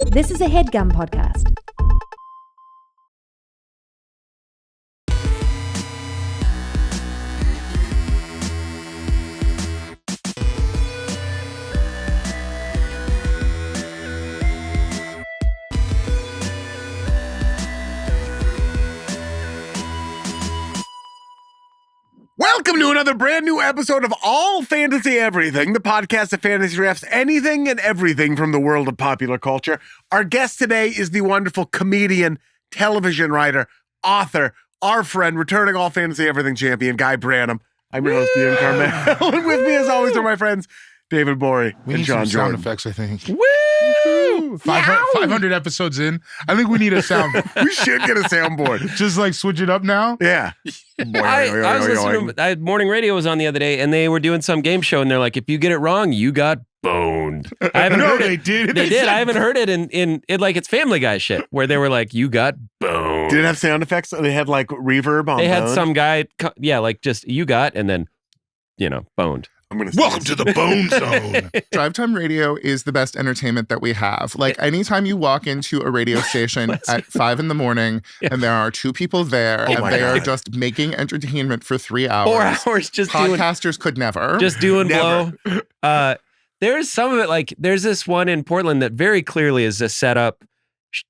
This is a Headgum podcast. Welcome to another brand new episode of All Fantasy Everything, the podcast that fantasy refs anything and everything from the world of popular culture. Our guest today is the wonderful comedian, television writer, author, our friend, returning All Fantasy Everything champion, Guy Branum. I'm your host, Ian Carmel, and with me as always are my friends, David Borey and John some Jordan. sound effects, I think. Woo! 500 episodes in. I think we need a sound. We should get a soundboard. Just like switch it up now. Yeah. I was listening to morning radio was on the other day, and they were doing some game show, and they're like, if you get it wrong, you got boned. I haven't heard they it. did. They did. I haven't heard it in like it's Family Guy shit, where they were like, you got boned. Did it have sound effects? They had like reverb on They had boned? some guy, like just you got, and then, boned. Welcome to the Bone Zone. Drive time radio is the best entertainment that we have. Like anytime you walk into a radio station at 5 a.m. and there are two people there and they are just making entertainment for 3 hours. 4 hours just Podcasters could never. just doing blow. There's some of it, like there's this one in Portland that very clearly is a setup.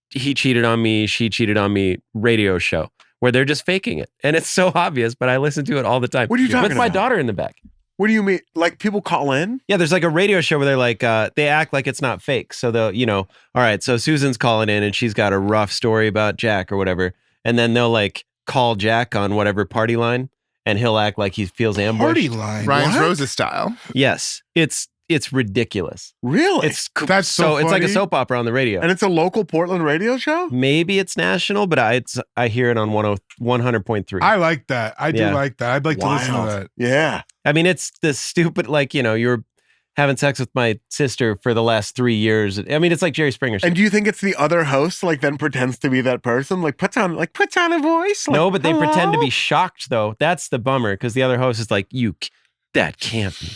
He cheated on me, she cheated on me radio show where they're just faking it. And it's so obvious, but I listen to it all the time. What are you talking With my about? daughter in the back. What do you mean? Like people call in? Yeah, there's like a radio show where they're like, they act like it's not fake. So they'll, all right, so Susan's calling in and she's got a rough story about Jack or whatever. And then they'll like call Jack on whatever party line and he'll act like he feels ambushed. Party line. Ryan's What? Roses style. Yes, it's ridiculous. Really? That's so it's like a funny. soap opera on the radio. And it's a local Portland radio show? Maybe it's national, but I hear it on 100.3. I like that. I do Yeah. like that. I'd like to listen to Wild. that. Yeah. I mean, it's this stupid, like, you're having sex with my sister for the last 3 years. I mean, it's like Jerry Springer shit. And do you think it's the other host, like, then pretends to be that person? Like, puts on a voice? Like, No, but they pretend to hello? be shocked, though. That's the bummer, because the other host is like, that can't be.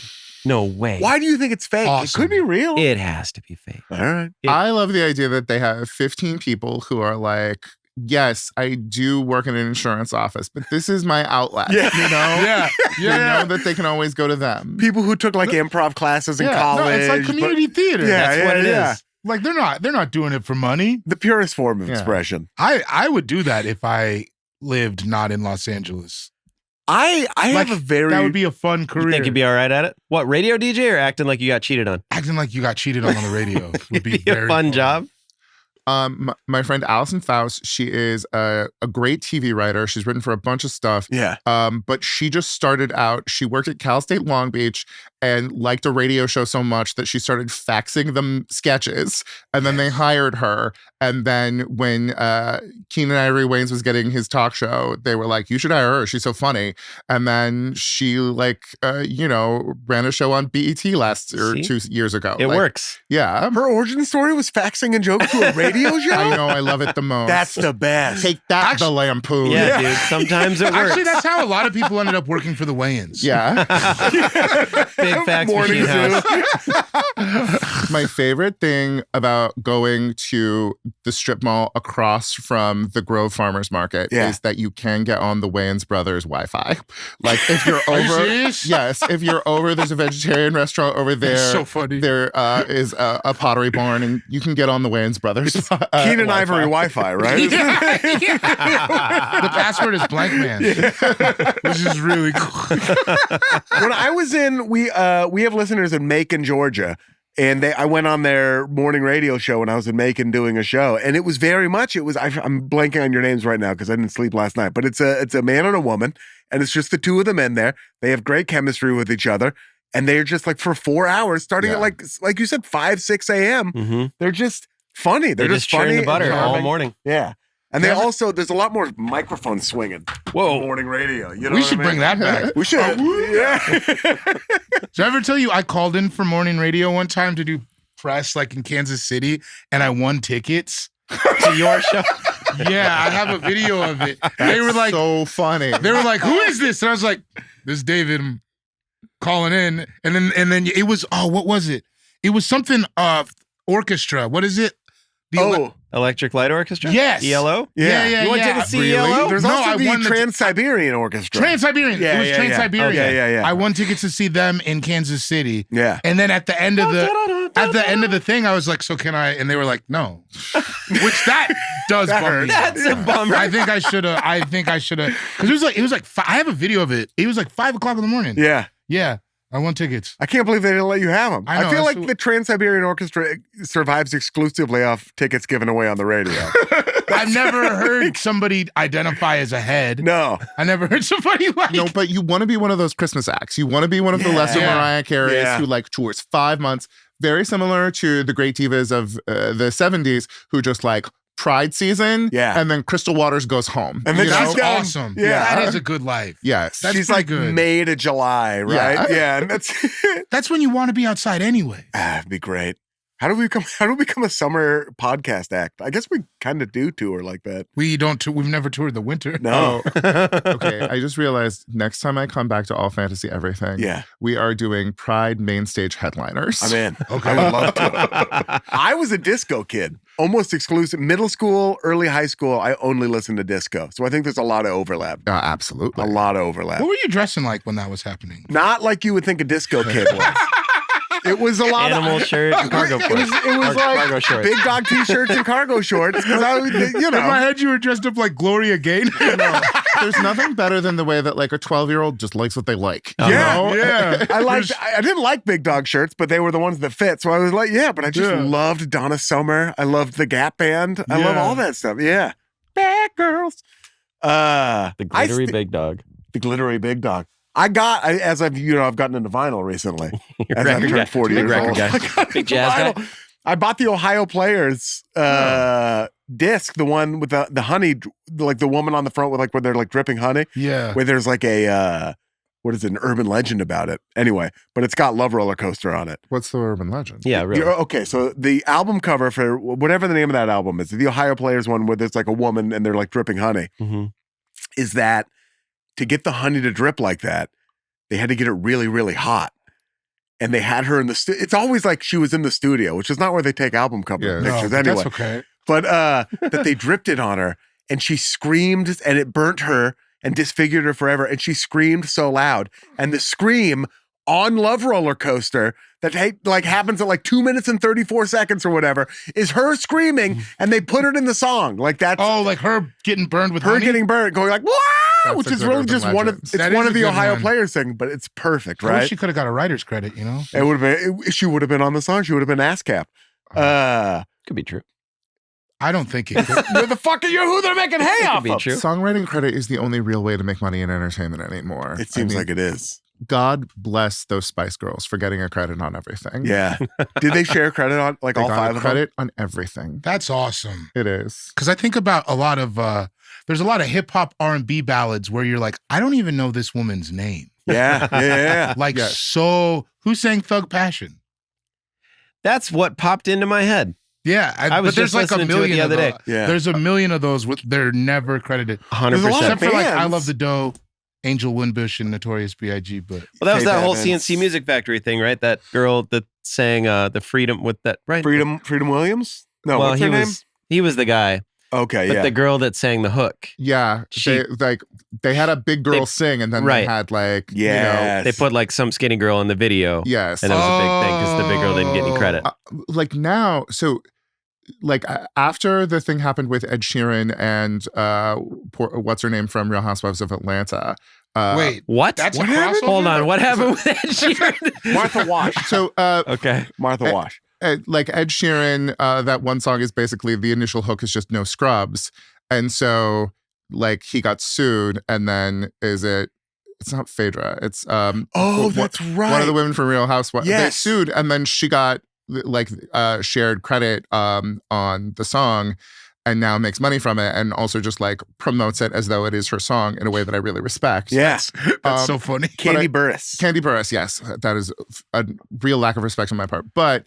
No way. Why do you think it's fake? Awesome. It could be real. It has to be fake. All right. I love the idea that they have 15 people who are like, yes, I do work in an insurance office, but this is my outlet. Yeah. You know? Yeah. They know that they can always go to them. People who took, like, improv classes in Yeah. college. No, it's like but- community theater. Yeah, That's what it yeah. is. Like they're not doing it for money. The purest form of Yeah. expression. I would do that if I lived not in Los Angeles. I have a very... That would be a fun career. You think you'd be all right at it? What, radio DJ or acting like you got cheated on? Acting like you got cheated on the radio would be It'd be a very fun job. My friend Allison Faust, she is a great TV writer. She's written for a bunch of stuff. Yeah. But she just started out, she worked at Cal State Long Beach and liked a radio show so much that she started faxing them sketches. And then they hired her. And then when Keenan Ivory Wayans was getting his talk show, they were like, you should hire her. She's so funny. And then she ran a show on BET last or See? 2 years ago. It Like, works. Yeah. Her origin story was faxing a joke to a radio show? I know. I love it the most. That's the best. Take that, the lampoon. Yeah, dude. Sometimes it works. Actually, that's how a lot of people ended up working for the Wayans. Yeah. Big fax Morning machine house. My favorite thing about going to the strip mall across from the Grove Farmers Market Yeah. is that you can get on the Wayans Brothers Wi-Fi. Like if you're Are you over, serious? yes, if you're over, there's a vegetarian restaurant over there. That's so funny. There is a Pottery Barn, and you can get on the Wayans Brothers. Keenan Ivory Wi-Fi, right? The password is blank man, which is really cool. When I was in, we have listeners in Macon, Georgia, and I went on their morning radio show when I was in Macon doing a show, and it was very much. I'm blanking on your names right now because I didn't sleep last night. But it's a man and a woman, and it's just the two of them in there. They have great chemistry with each other, and they're just like for 4 hours, starting at like you said, 5, 6 a.m. Mm-hmm. They're just funny. They're just churning funny the butter and all charming. morning. Yeah. And there's a lot more microphone swinging. Whoa. Morning radio. You know We what should I mean? bring that back. We should. Yeah. Did I ever tell you I called in for morning radio one time to do press like in Kansas City and I won tickets To your show. Yeah, I have a video of it. They were like, so funny. they were like, who is this? And I was like, this is David. I'm calling in. And then it was, what was it? It was something orchestra. What is it? Electric Light Orchestra? Yes. ELO? Yeah. You want tickets to see Really? ELO? There's No, also I the won the- Trans-Siberian Orchestra. Trans-Siberian. Yeah, It was yeah, Trans-Siberian. yeah. I won tickets to see them in Kansas City. Yeah. And then at the end of the thing, I was like, so can I? And they were like, no. Which that does bump me. That's a bummer. I think I should have. Because it was like I have a video of it. It was like 5 o'clock in the morning. Yeah. Yeah. I won tickets. I can't believe they didn't let you have them. I know, feel that's like the Trans-Siberian Orchestra survives exclusively off tickets given away on the radio. I've never heard somebody identify as a head. No. I never heard somebody like. No, but you want to be one of those Christmas acts. You want to be one of the lesser Yeah. Mariah Careys Yeah. who like tours 5 months, very similar to the great divas of the 70s who just like Pride season, Yeah. and then Crystal Waters goes home. And then you she's know? That's done. awesome. Yeah. That is a good life. Yes. That's She's pretty like good. May to July, right? Yeah. Yeah. And that's That's when you want to be outside anyway. it'd be great. How do we become a summer podcast act? I guess we kind of do tour like that. We've never toured the winter. No. Okay, I just realized next time I come back to All Fantasy Everything, Yeah. we are doing Pride main stage headliners. I'm in. Okay. I would love to. I was a disco kid, almost exclusive. Middle school, early high school, I only listened to disco. So I think there's a lot of overlap. Absolutely. A lot of overlap. What were you dressing like when that was happening? Not like you would think a disco kid was. It was a lot Animal of shirt and cargo It was shorts. Cargo like shorts. big dog t-shirts and cargo shorts because I, you In my know, head, you were dressed up like Gloria Gaynor. There's nothing better than the way that like a 12-year-old just likes what they like. you Yeah. know? Yeah. I didn't like big dog shirts, but they were the ones that fit. So I was like, yeah, but I just Yeah. loved Donna Summer. I loved the Gap Band. I love Yeah. all that stuff. Yeah. Bad girls. The glittery big dog. The glittery big dog. I've gotten into vinyl recently. Your As I've record turned guy. 40 Big years record old. guy. I got Big into jazz guy. vinyl. I bought the Ohio Players disc, the one with the honey, like the woman on the front with like where they're like dripping honey. Yeah. Where there's like a what is it, an urban legend about it. Anyway, but it's got Love Roller Coaster on it. What's the urban legend? Yeah, really. Okay, so the album cover for whatever the name of that album is, the Ohio Players one where there's like a woman and they're like dripping honey, Mhm. is that to get the honey to drip like that, they had to get it really, really hot. And they had her in the it's always like she was in the studio, which is not where they take album cover Yeah. pictures No, anyway. That's okay. But that they dripped it on her and she screamed and it burnt her and disfigured her forever. And she screamed so loud. And the scream on Love Roller Coaster that like happens at like 2 minutes and 34 seconds or whatever is her screaming, and they put it in the song. Like that's Oh, like her getting burned with her honey? getting burnt, going like, "Wah!" That's which a is good really urban just one of legend. it's That one is of a the good Ohio one. Players thing, but it's perfect, I wish right? she could have got a writer's credit, you know? It would have been she would have been on the song. She would have been ASCAP. Could be true. I don't think it could. Where the fuck are you? Who they're making hay Could off be of? true. Songwriting credit is the only real way to make money in entertainment anymore. It seems like it is. God bless those Spice Girls for getting a credit on everything. Yeah. Did they share credit on like They all got five a of them? credit on everything. That's awesome. It is. Because I think about a lot of there's a lot of hip hop R&B ballads where you're like, I don't even know this woman's name. Yeah. Like Yes. so, who sang Thug Passion? That's what popped into my head. Yeah, I was but there's just like a listening to it million the other of day. those. Yeah. There's a million of those with they're never credited. 100%. There's a lot of Except for like I bands. Love the Dough, Angel Winbush, and Notorious B.I.G. But Well, that was Faith that whole Evans. CNC Music Factory thing, right? That girl that sang the Freedom with that, right? Freedom Williams? No, Well, what's he her name? was he was the guy, Okay, but yeah. the girl that sang the hook. Yeah. She- They had a big girl They- sing and then right. they had like, Yes. They put like some skinny girl in the video, yes. and it was a big thing because the big girl didn't get any credit. Like now, so like after the thing happened with Ed Sheeran and what's her name from Real Housewives of Atlanta. wait, What? that's What a happened? crossover? Hold on. What happened with Ed Sheeran? Martha Wash. So Okay. Martha Wash. like Ed Sheeran, that one song is basically the initial hook is just No Scrubs. And so like he got sued and then it's not Phaedra. It's Oh, that's right. one of the women from Real Housewives. They Yes. sued and then she got like shared credit on the song and now makes money from it and also just like promotes it as though it is her song in a way that I really respect. Yes. That's so funny. Candy Burris. Candy Burris, yes. That is a real lack of respect on my part. But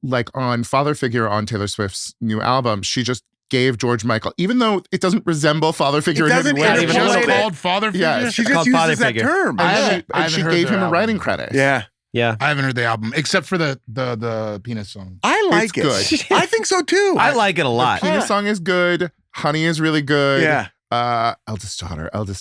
like on Father Figure on Taylor Swift's new album, she just gave George Michael, even though it doesn't resemble Father Figure in any doesn't way. Not It's even a just little bit. called Father Figure? Yeah, she It's just called uses Father that Figure. term. I And haven't she heard gave their him a album. writing credit. Yeah. Yeah. I haven't heard the album except for the penis song. I like it. It's I think so too. I like it a lot. The penis song is good. Honey is really good. Yeah. Eldest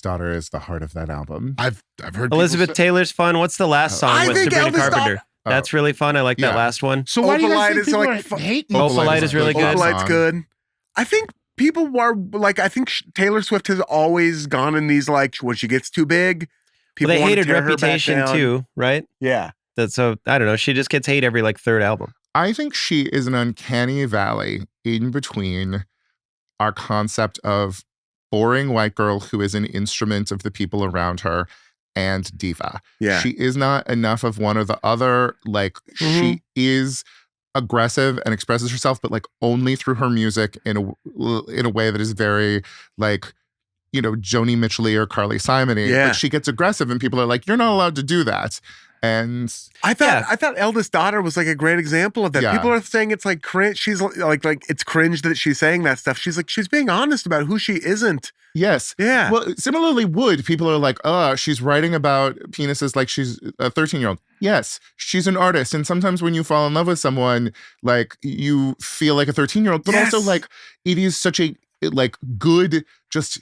Daughter is the heart of that album. I've heard Elizabeth people say- Taylor's fun. What's the last song I with think Sabrina Eldest Carpenter? Daughter- That's really fun. I like that Yeah. last one. So why do you guys Opalite think is people like are hating? Opalite is really good. Opalite's song. good. I think people are like, I think Taylor Swift has always gone in these like when she gets too big. People Well, they wanna hated tear her back Reputation down. too, right? Yeah. So I don't know. She just gets hate every like third album. I think she is an uncanny valley in between our concept of boring white girl who is an instrument of the people around her and diva. Yeah. She is not enough of one or the other. Like she is aggressive and expresses herself, but like only through her music in a way that is very like, you know, Joni Mitchell-y or Carly Simon-y. Yeah. But she gets aggressive and people are like, you're not allowed to do that. And I thought Eldest Daughter was like a great example of that. Yeah. People are saying it's like cringe. She's like it's cringe that she's saying that stuff. She's like, she's being honest about who she isn't. yes. Yeah. Well, similarly, people are like, she's writing about penises like she's a 13-year-old. Yes, she's an artist. And sometimes when you fall in love with someone, like you feel like a 13-year-old, but Yes. also like it is such a like good, just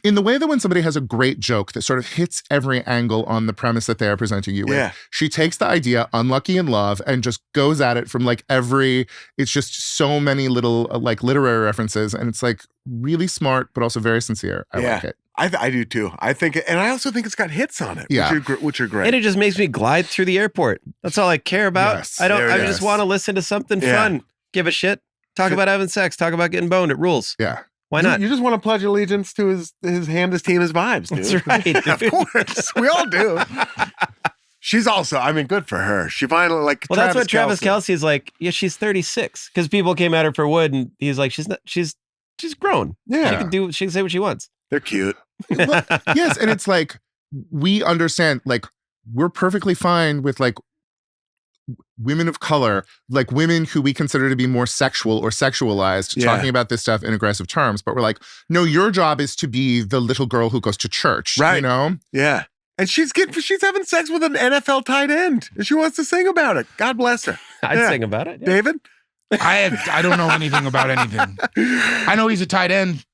in the way that when somebody has a great joke that sort of hits every angle on the premise that they are presenting you with, Yeah. she takes the idea Unlucky in Love and just goes at it from like it's just so many little like literary references. And it's like really smart, but also very sincere. I like it. I do too. I think, and I also think it's got hits on it, Yeah. which are great. And it just makes me glide through the airport. That's all I care about. Yes, I don't. there it I is. just want to listen to something Yeah. fun. Give a shit. Talk about having sex. Talk about getting boned. It rules. Yeah. Why not? You just want to pledge allegiance to his hand, his team, his vibes, dude. That's right. Of course. We all do. She's also, I mean, good for her. She finally like Well, that's what Travis Kelce is like. Yeah, she's 36 because people came at her for wood, and he's like, she's not. She's grown. Yeah. She can do. She can say what she wants. They're cute. Well, yes, and it's like we understand, like we're perfectly fine with like women of color, like women who we consider to be more sexual or sexualized, Yeah. talking about this stuff in aggressive terms. But we're like, no, your job is to be the little girl who goes to church, Right. You know? Yeah. And she's having sex with an NFL tight end, and she wants to sing about it. God bless her. I'd Yeah. sing about it. Yeah. David, I don't know anything about anything. I know he's a tight end.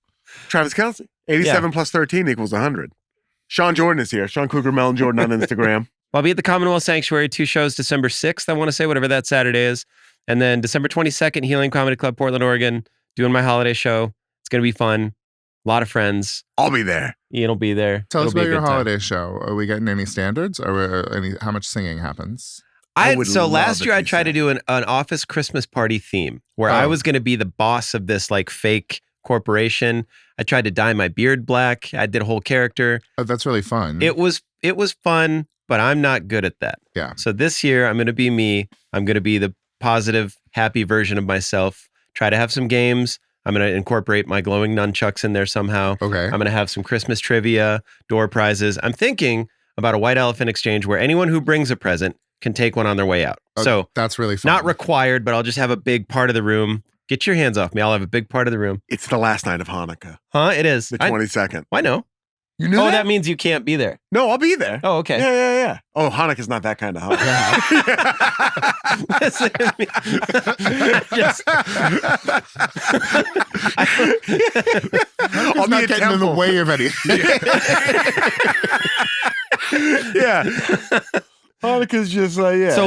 Travis Kelce, 87 plus 13 equals 100. Sean Jordan is here. Sean Cougar Mellon Jordan on Instagram. I'll be at the Commonwealth Sanctuary, 2 shows December 6th, I want to say, whatever that Saturday is. And then December 22nd, Healing Comedy Club, Portland, Oregon, doing my holiday show. It's going to be fun. A lot of friends. I'll be there. Ian will be there. Tell us It'll be about a your good time. holiday show. Are we getting any standards? Or how much singing happens? I would So love last if year I you tried to sang. do an office Christmas party theme where I Oh. was going to be the boss of this like fake corporation. I tried to dye my beard black. I did a whole character. Oh, that's really fun. It was fun, but I'm not good at that. Yeah. So this year I'm going to be me. I'm going to be the positive, happy version of myself. Try to have some games. I'm going to incorporate my glowing nunchucks in there somehow. Okay. I'm going to have some Christmas trivia, door prizes. I'm thinking about a white elephant exchange where anyone who brings a present can take one on their way out. Oh, So that's really fun. not required, but I'll just have a big part of the room. Get your hands off me. I'll have a big part of the room. It's the last night of Hanukkah, Huh? It is. the I 22nd. know. You knew Oh, that? that means you can't be there. No, I'll be there. Oh, okay. Yeah. Oh, Hanukkah's not that kind of Hanukkah. Listen to me. I'll I'm be not at getting in the temple. way of anything. Yeah. Hanukkah's just like, yeah. So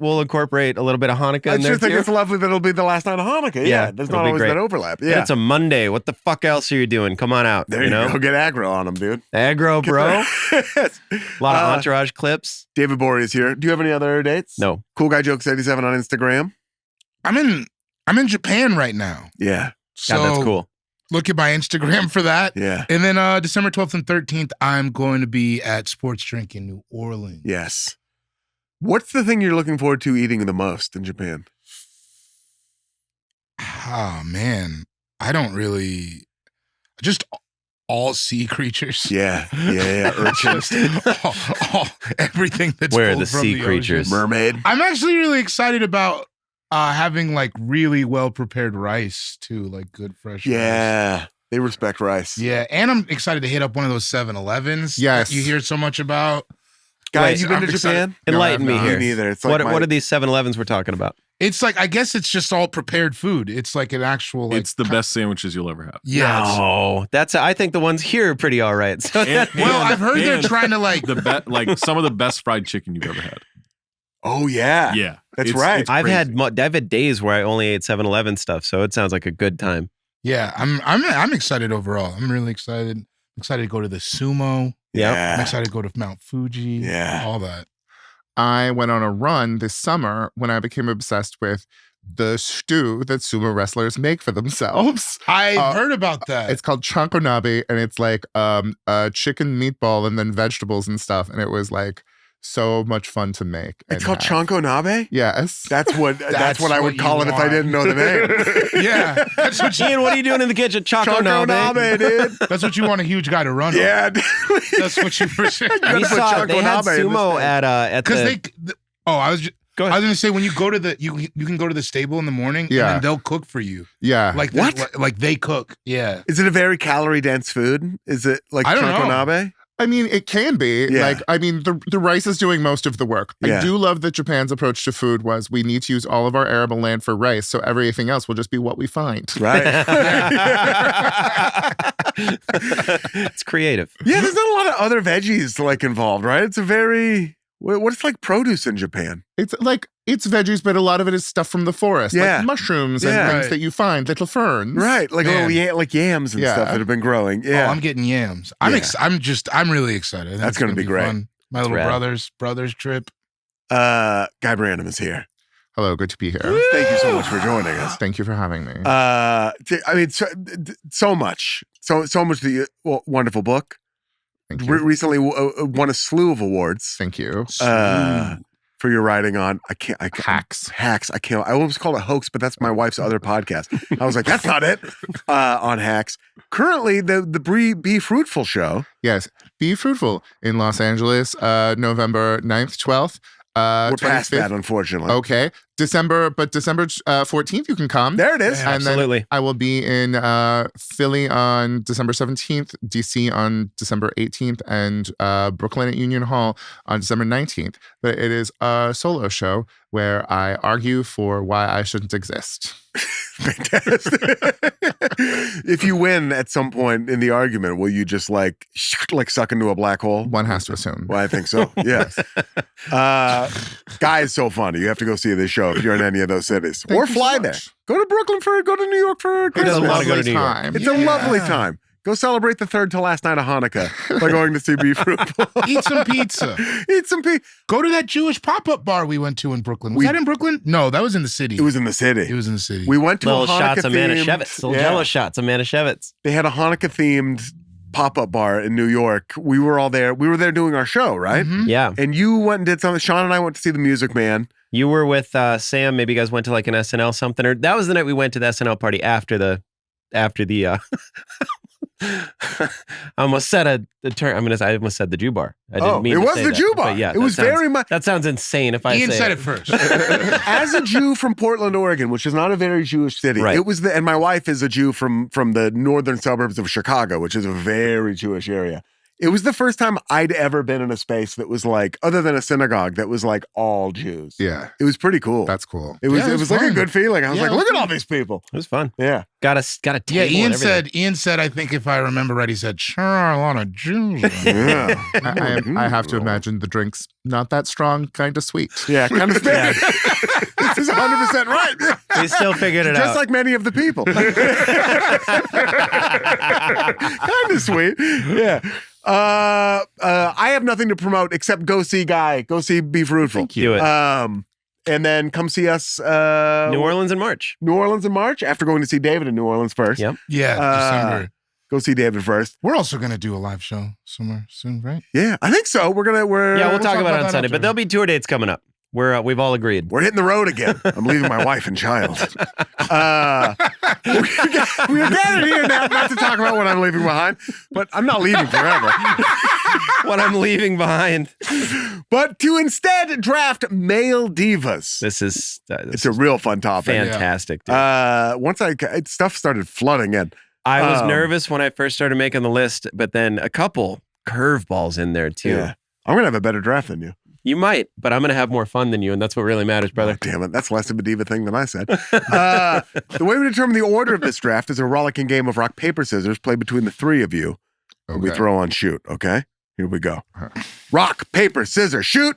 we'll incorporate a little bit of Hanukkah I in there just think too. it's lovely that it'll be the last night of Hanukkah. Yeah. There's it'll not be always great. that overlap. And Yeah. it's a Monday. What the fuck else are you doing? Come on out. There you know? go. Get aggro on them, dude. Aggro, bro. A Yes. lot of entourage clips. David Bory is here. Do you have any other dates? No. Cool Guy Jokes 87 on Instagram. I'm in Japan right now. Yeah. So God, that's cool. look at my Instagram for that. Yeah. And then December 12th and 13th, I'm going to be at Sports Drink in New Orleans. Yes. What's the thing you're looking forward to eating the most in Japan? Oh, man. I don't really... Just all sea creatures. Yeah. Urchins. Everything that's Where are pulled the from sea the creatures? ocean. Mermaid. I'm actually really excited about having like really well prepared rice too, like good fresh rice. Yeah. They respect rice. Yeah, and I'm excited to hit up one of those 7-Elevens Yes. that you hear so much about. Guys, Wait, you been I'm to excited. Japan? Enlighten No, me I've Me here. neither. It's like What are these 7-Elevens we're talking about? It's like, I guess it's just all prepared food. It's like an actual, like, It's the best sandwiches you'll ever have. Yeah. it's- No, I think the ones here are pretty all right. So Well, I've heard they're and trying to like. like some of the best fried chicken you've ever had. Oh yeah. Yeah, That's It's- right. it's I've crazy. had days where I only ate 7-Eleven stuff, so it sounds like a good time. Yeah, I'm excited overall. I'm really excited. I'm excited to go to the sumo. I'm Yeah. excited to go to Mount Fuji. Yeah. all that. I went on a run this summer when I became obsessed with the stew that sumo wrestlers make for themselves. I've heard about that. It's called chankonabe, and it's like a chicken meatball and then vegetables and stuff. And it was like so much fun to make. It's called Chanko Nabe? Yes. That's what I would what call you it if I want. didn't know the name. Yeah, that's what Ian, what are you doing in the kitchen? Choco Chanko Nabe. Nabe, dude. that's what you want a huge guy to run. Yeah. That's what you for sure. You gotta We put saw they had Chanko Nabe in this sumo thing. at Because the. I was Go I ahead. was gonna say when you go to the you can go to the stable in the morning Yeah. and then they'll cook for you Yeah. like What? like they cook. Yeah, Is it a very calorie dense food? Is it like I don't Chanko know. Nabe? I mean, it can be. Yeah. Like, I mean, the rice is doing most of the work. Yeah. I do love that Japan's approach to food was we need to use all of our arable land for rice, so everything else will just be what we find. Right. It's creative. Yeah, there's not a lot of other veggies like involved, right? It's a very what's like produce in Japan. It's like, it's veggies, but a lot of it is stuff from the forest, Yeah. like mushrooms and Yeah. things Right. that you find, little ferns. Right. Like Man. little like yams and Yeah. stuff that have been growing. Oh, Yeah. I'm getting yams. I'm Yeah. I'm really excited. I think That's it's gonna be great. fun. My That's little rad. brother's trip. Guy Branum is here. Hello, good to be here. Thank you so much for joining us. Thank you for having me. I mean, so much. So much the wonderful book. Thank you. Recently won a slew of awards. Thank you. For your writing on Hacks. Hacks. I almost called it hoax, but that's my wife's other podcast. I was like, that's not it. On Hacks. Currently, the Be Fruitful show. Yes. Be Fruitful in Los Angeles, November 9th, 12th. We're past 25th. that, unfortunately. Okay. December 14th, you can come. There it is. Yeah. And then Absolutely. I will be in Philly on December 17th, DC on December 18th, and Brooklyn at Union Hall on December 19th. But it is a solo show where I argue for why I shouldn't exist. Fantastic. If you win at some point in the argument, will you just like suck into a black hole? One has to assume. Well, I think so. Yes. Guy is so funny. You have to go see this show if you're in any of those cities, Thank or you so fly there. much. Go to Brooklyn go to New York for Who doesn't Christmas. wanna go to New York? Time. It's a lovely time. Go celebrate the third to last night of Hanukkah by going to see Be Fruitful. Eat some pizza. Eat some pizza. Go to that Jewish pop-up bar we went to in Brooklyn. Was that in Brooklyn? No, that was in the city. It was in the city. It was in the city. We went to Little a Hanukkah shots of themed. Manischewitz. Little Jello shots of Manischewitz. They had a Hanukkah themed pop-up bar in New York. We were all there. We were there doing our show, right? Mhm. Yeah. And you went and did something. Sean and I went to see The Music Man. You were with Sam. Maybe you guys went to like an SNL something, or that was the night we went to the SNL party after the. I almost said a term. I almost said the Jew bar. I didn't mean it to was say the that, Jew bar. but yeah, it was very much. That sounds insane. If I Ian say said it first. As a Jew from Portland, Oregon, which is not a very Jewish city, Right. it was and my wife is a Jew from the northern suburbs of Chicago, which is a very Jewish area. It was the first time I'd ever been in a space that was like, other than a synagogue, that was like all Jews. Yeah. It was pretty cool. That's cool. It was Yeah, it it was was like a fun. good feeling. I was Yeah, like, it was look at fun. all these people. It was fun. Yeah. Got a table. Yeah, and Ian everything. said, I think if I remember right, he said, sure are a lot of Jews. Yeah. I have to imagine the drink's not that strong, kind of sweet. Yeah, kind of Yeah. This is 100% right. We still figured it Just out. like many of the people. Kind of sweet. Yeah. I have nothing to promote except go see Guy. Go see Be Fruitful. Thank you. Do it. And then come see us New Orleans in March. New Orleans in March after going to see David in New Orleans first. Yep. Yeah, December. Go see David first. We're also going to do a live show somewhere soon, right? Yeah, I think so. We're Yeah, we'll talk talk about it about on that Sunday, after. but there'll be tour dates coming up. We've all agreed. We're hitting the road again. I'm leaving my wife and child. We're gathered here now not to talk about what I'm leaving behind, but I'm not leaving forever. What I'm leaving behind. But to instead draft male divas. This is It's a real fun topic. fantastic, dude. Once stuff started flooding in. I was um, nervous when I first started making the list, but then a couple curveballs in there too. Yeah. I'm going to have a better draft than you. You might, but I'm going to have more fun than you, and that's what really matters, brother. Oh, damn it. That's less of a diva thing than I said. The way we determine the order of this draft is a rollicking game of rock, paper, scissors played between the three of you. Okay. We throw on shoot, okay? Here we go. Rock, paper, scissors, shoot.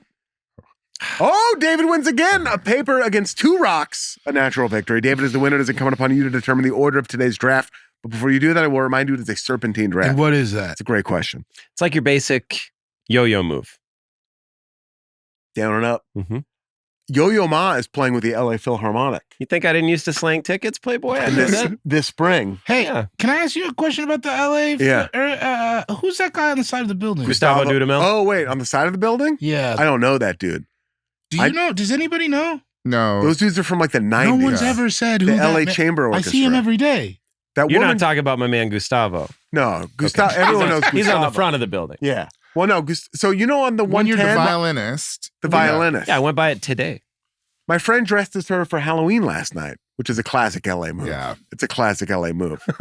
Oh, David wins again. A paper against 2 rocks. A natural victory. David is the winner. It is incumbent upon you to determine the order of today's draft. But before you do that, I will remind you it is a serpentine draft. And what is that? That's a great question. It's like your basic yo-yo move. Down and up. Mm-hmm. Yo-Yo Ma is playing with the LA Philharmonic. You think I didn't used to slang tickets, Playboy? I And know that. this spring. Hey, Yeah. can I ask you a question about the LA? Yeah. Who's that guy on the side of the building? Gustavo Dudamel? Oh, wait. On the side of the building? Yeah. I don't know that dude. Do you know? Does anybody know? No. Those dudes are from like the 90s. No one's ever said who The that LA man- Chamber I Orchestra. see him every day. That You're woman. not talking about my man Gustavo. No, Gustavo. Everyone knows Gustavo. He's on the front of the building. Yeah. Well, no. So you know on the When you're the 110, violinist. the violinist. Yeah, I went by it today. My friend dressed as her for Halloween last night, which is a classic LA move. Yeah. It's a classic LA move. Is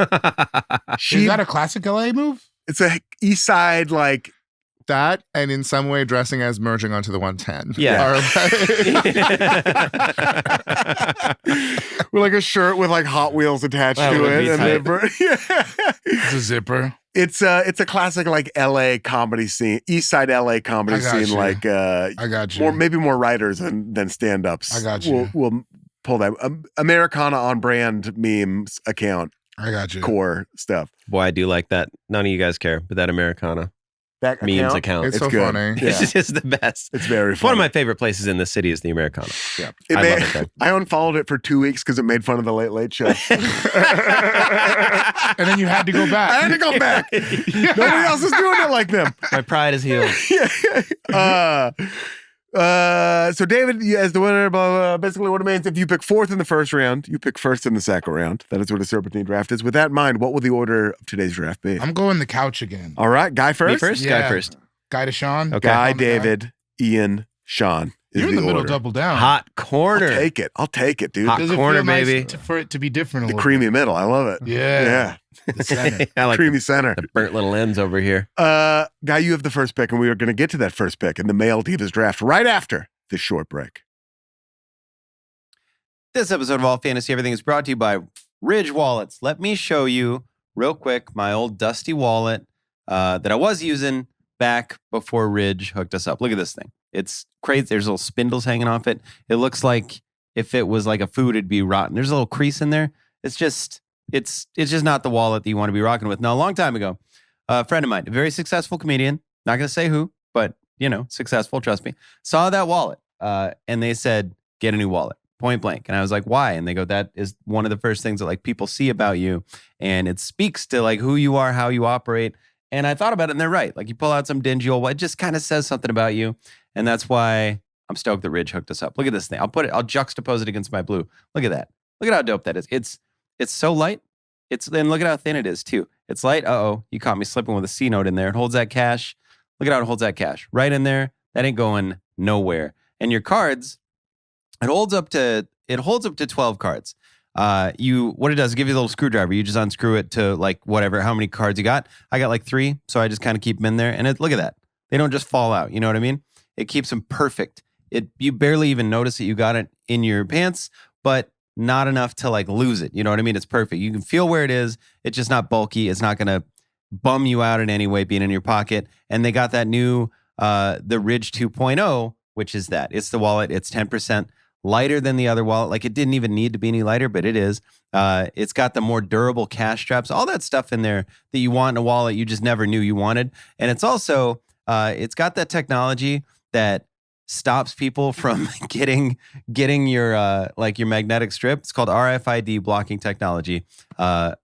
that a classic LA move? It's a East Side like. That and in some way dressing as merging onto the 110. Yeah. With like a shirt with like Hot Wheels attached That to would it, be and tight. It's a zipper. it's a classic like LA comedy scene, East Side LA comedy I got scene. you. Like I got you. maybe more writers than stand ups. I got you. We'll pull that Americana on brand memes account I got you. core stuff. Boy, I do like that. None of you guys care, but that Americana That memes account. It's It's so good. funny. Yeah. It's just the best. It's very It's one funny. of my favorite places in the city is the Americana. Yeah. I I love it. I unfollowed it for 2 weeks because it made fun of the Late Late Show. And then you had to go back. I had to go back. Nobody else is doing it like them. My pride is healed. So David, as the winner, blah, blah, basically what it means, if you pick 4th in the first round, you pick 1st in the second round. That is what a serpentine draft is. With that in mind, what will the order of today's draft be? I'm going the couch again. All right, Guy first. Me first? Yeah. Guy first. Guy to Sean. Okay. Guy, On the David, Ian, Sean is You're in the middle, order. double down. Hot corner. I'll take it, dude. Hot Does it corner, feel nice baby. for it to be different a The little creamy middle. I love it. bit? Yeah. The center. I like Creamy center. the burnt little ends over here. Guy, you have the first pick, and we are going to get to that first pick in the male Divas draft right after this short break. This episode of All Fantasy Everything is brought to you by Ridge Wallets. Let me show you real quick my old dusty wallet that I was using back before Ridge hooked us up. Look at this thing. It's crazy. There's little spindles hanging off it. It looks like if it was like a food, it'd be rotten. There's a little crease in there. It's just not the wallet that you want to be rocking with. Now, a long time ago, a friend of mine, a very successful comedian, not going to say who, but successful, trust me, saw that wallet and they said, get a new wallet. Point blank. And I was like, why? And they go, that is one of the first things that like people see about you. And it speaks to like who you are, how you operate. And I thought about it and they're right. Like you pull out some dingy old, it just kind of says something about you. And that's why I'm stoked that Ridge hooked us up. Look at this thing. I'll juxtapose it against my blue. Look at that. Look at how dope that is. It's so light. Then look at how thin it is too. It's light. Uh-oh, you caught me slipping with a C note in there. It holds that cash. Look at how it holds that cash right in there. That ain't going nowhere. And your cards, it holds up to 12 cards. What it does is give you a little screwdriver. You just unscrew it to like whatever, how many cards you got. I got like 3, so I just kind of keep them in there. And look at that. They don't just fall out. You know what I mean? It keeps them perfect. You barely even notice that you got it in your pants, but not enough to like lose it. You know what I mean? It's perfect. You can feel where it is. It's just not bulky. It's not going to bum you out in any way being in your pocket. And they got that new, the Ridge 2.0, which is that. It's the wallet. It's 10% lighter than the other wallet. Like it didn't even need to be any lighter, but it is. It's got the more durable cash straps, all that stuff in there that you want in a wallet you just never knew you wanted. And it's also, it's got that technology that stops people from getting your like your magnetic strip. It's called RFID blocking technology. A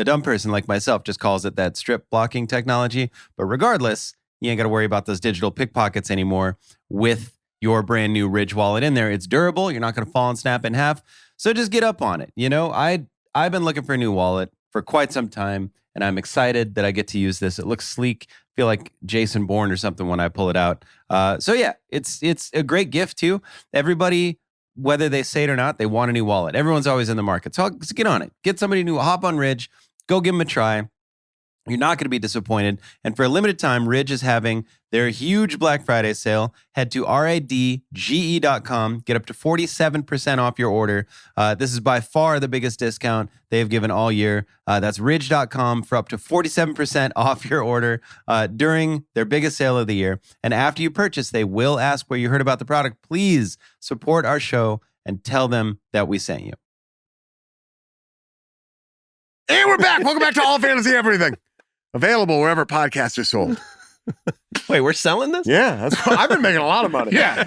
dumb person like myself just calls it that strip blocking technology. But regardless, you ain't got to worry about those digital pickpockets anymore with your brand new Ridge wallet in there. It's durable. You're not going to fall and snap in half. So just get up on it. I've been looking for a new wallet for quite some time, and I'm excited that I get to use this. It looks sleek. I feel like Jason Bourne or something when I pull it out. So yeah, it's a great gift too. Everybody, whether they say it or not, they want a new wallet. Everyone's always in the market. So get on it. Get somebody new. Hop on Ridge. Go give them a try. You're not going to be disappointed. And for a limited time, Ridge is having their huge Black Friday sale. Head to ridge.com. Get up to 47% off your order. This is by far the biggest discount they've given all year. That's ridge.com for up to 47% off your order during their biggest sale of the year. And after you purchase, they will ask where you heard about the product. Please support our show and tell them that we sent you. And we're back. Welcome back to All Fantasy Everything. Available wherever podcasts are sold. Wait, we're selling this? Yeah, I've been making a lot of money. Yeah.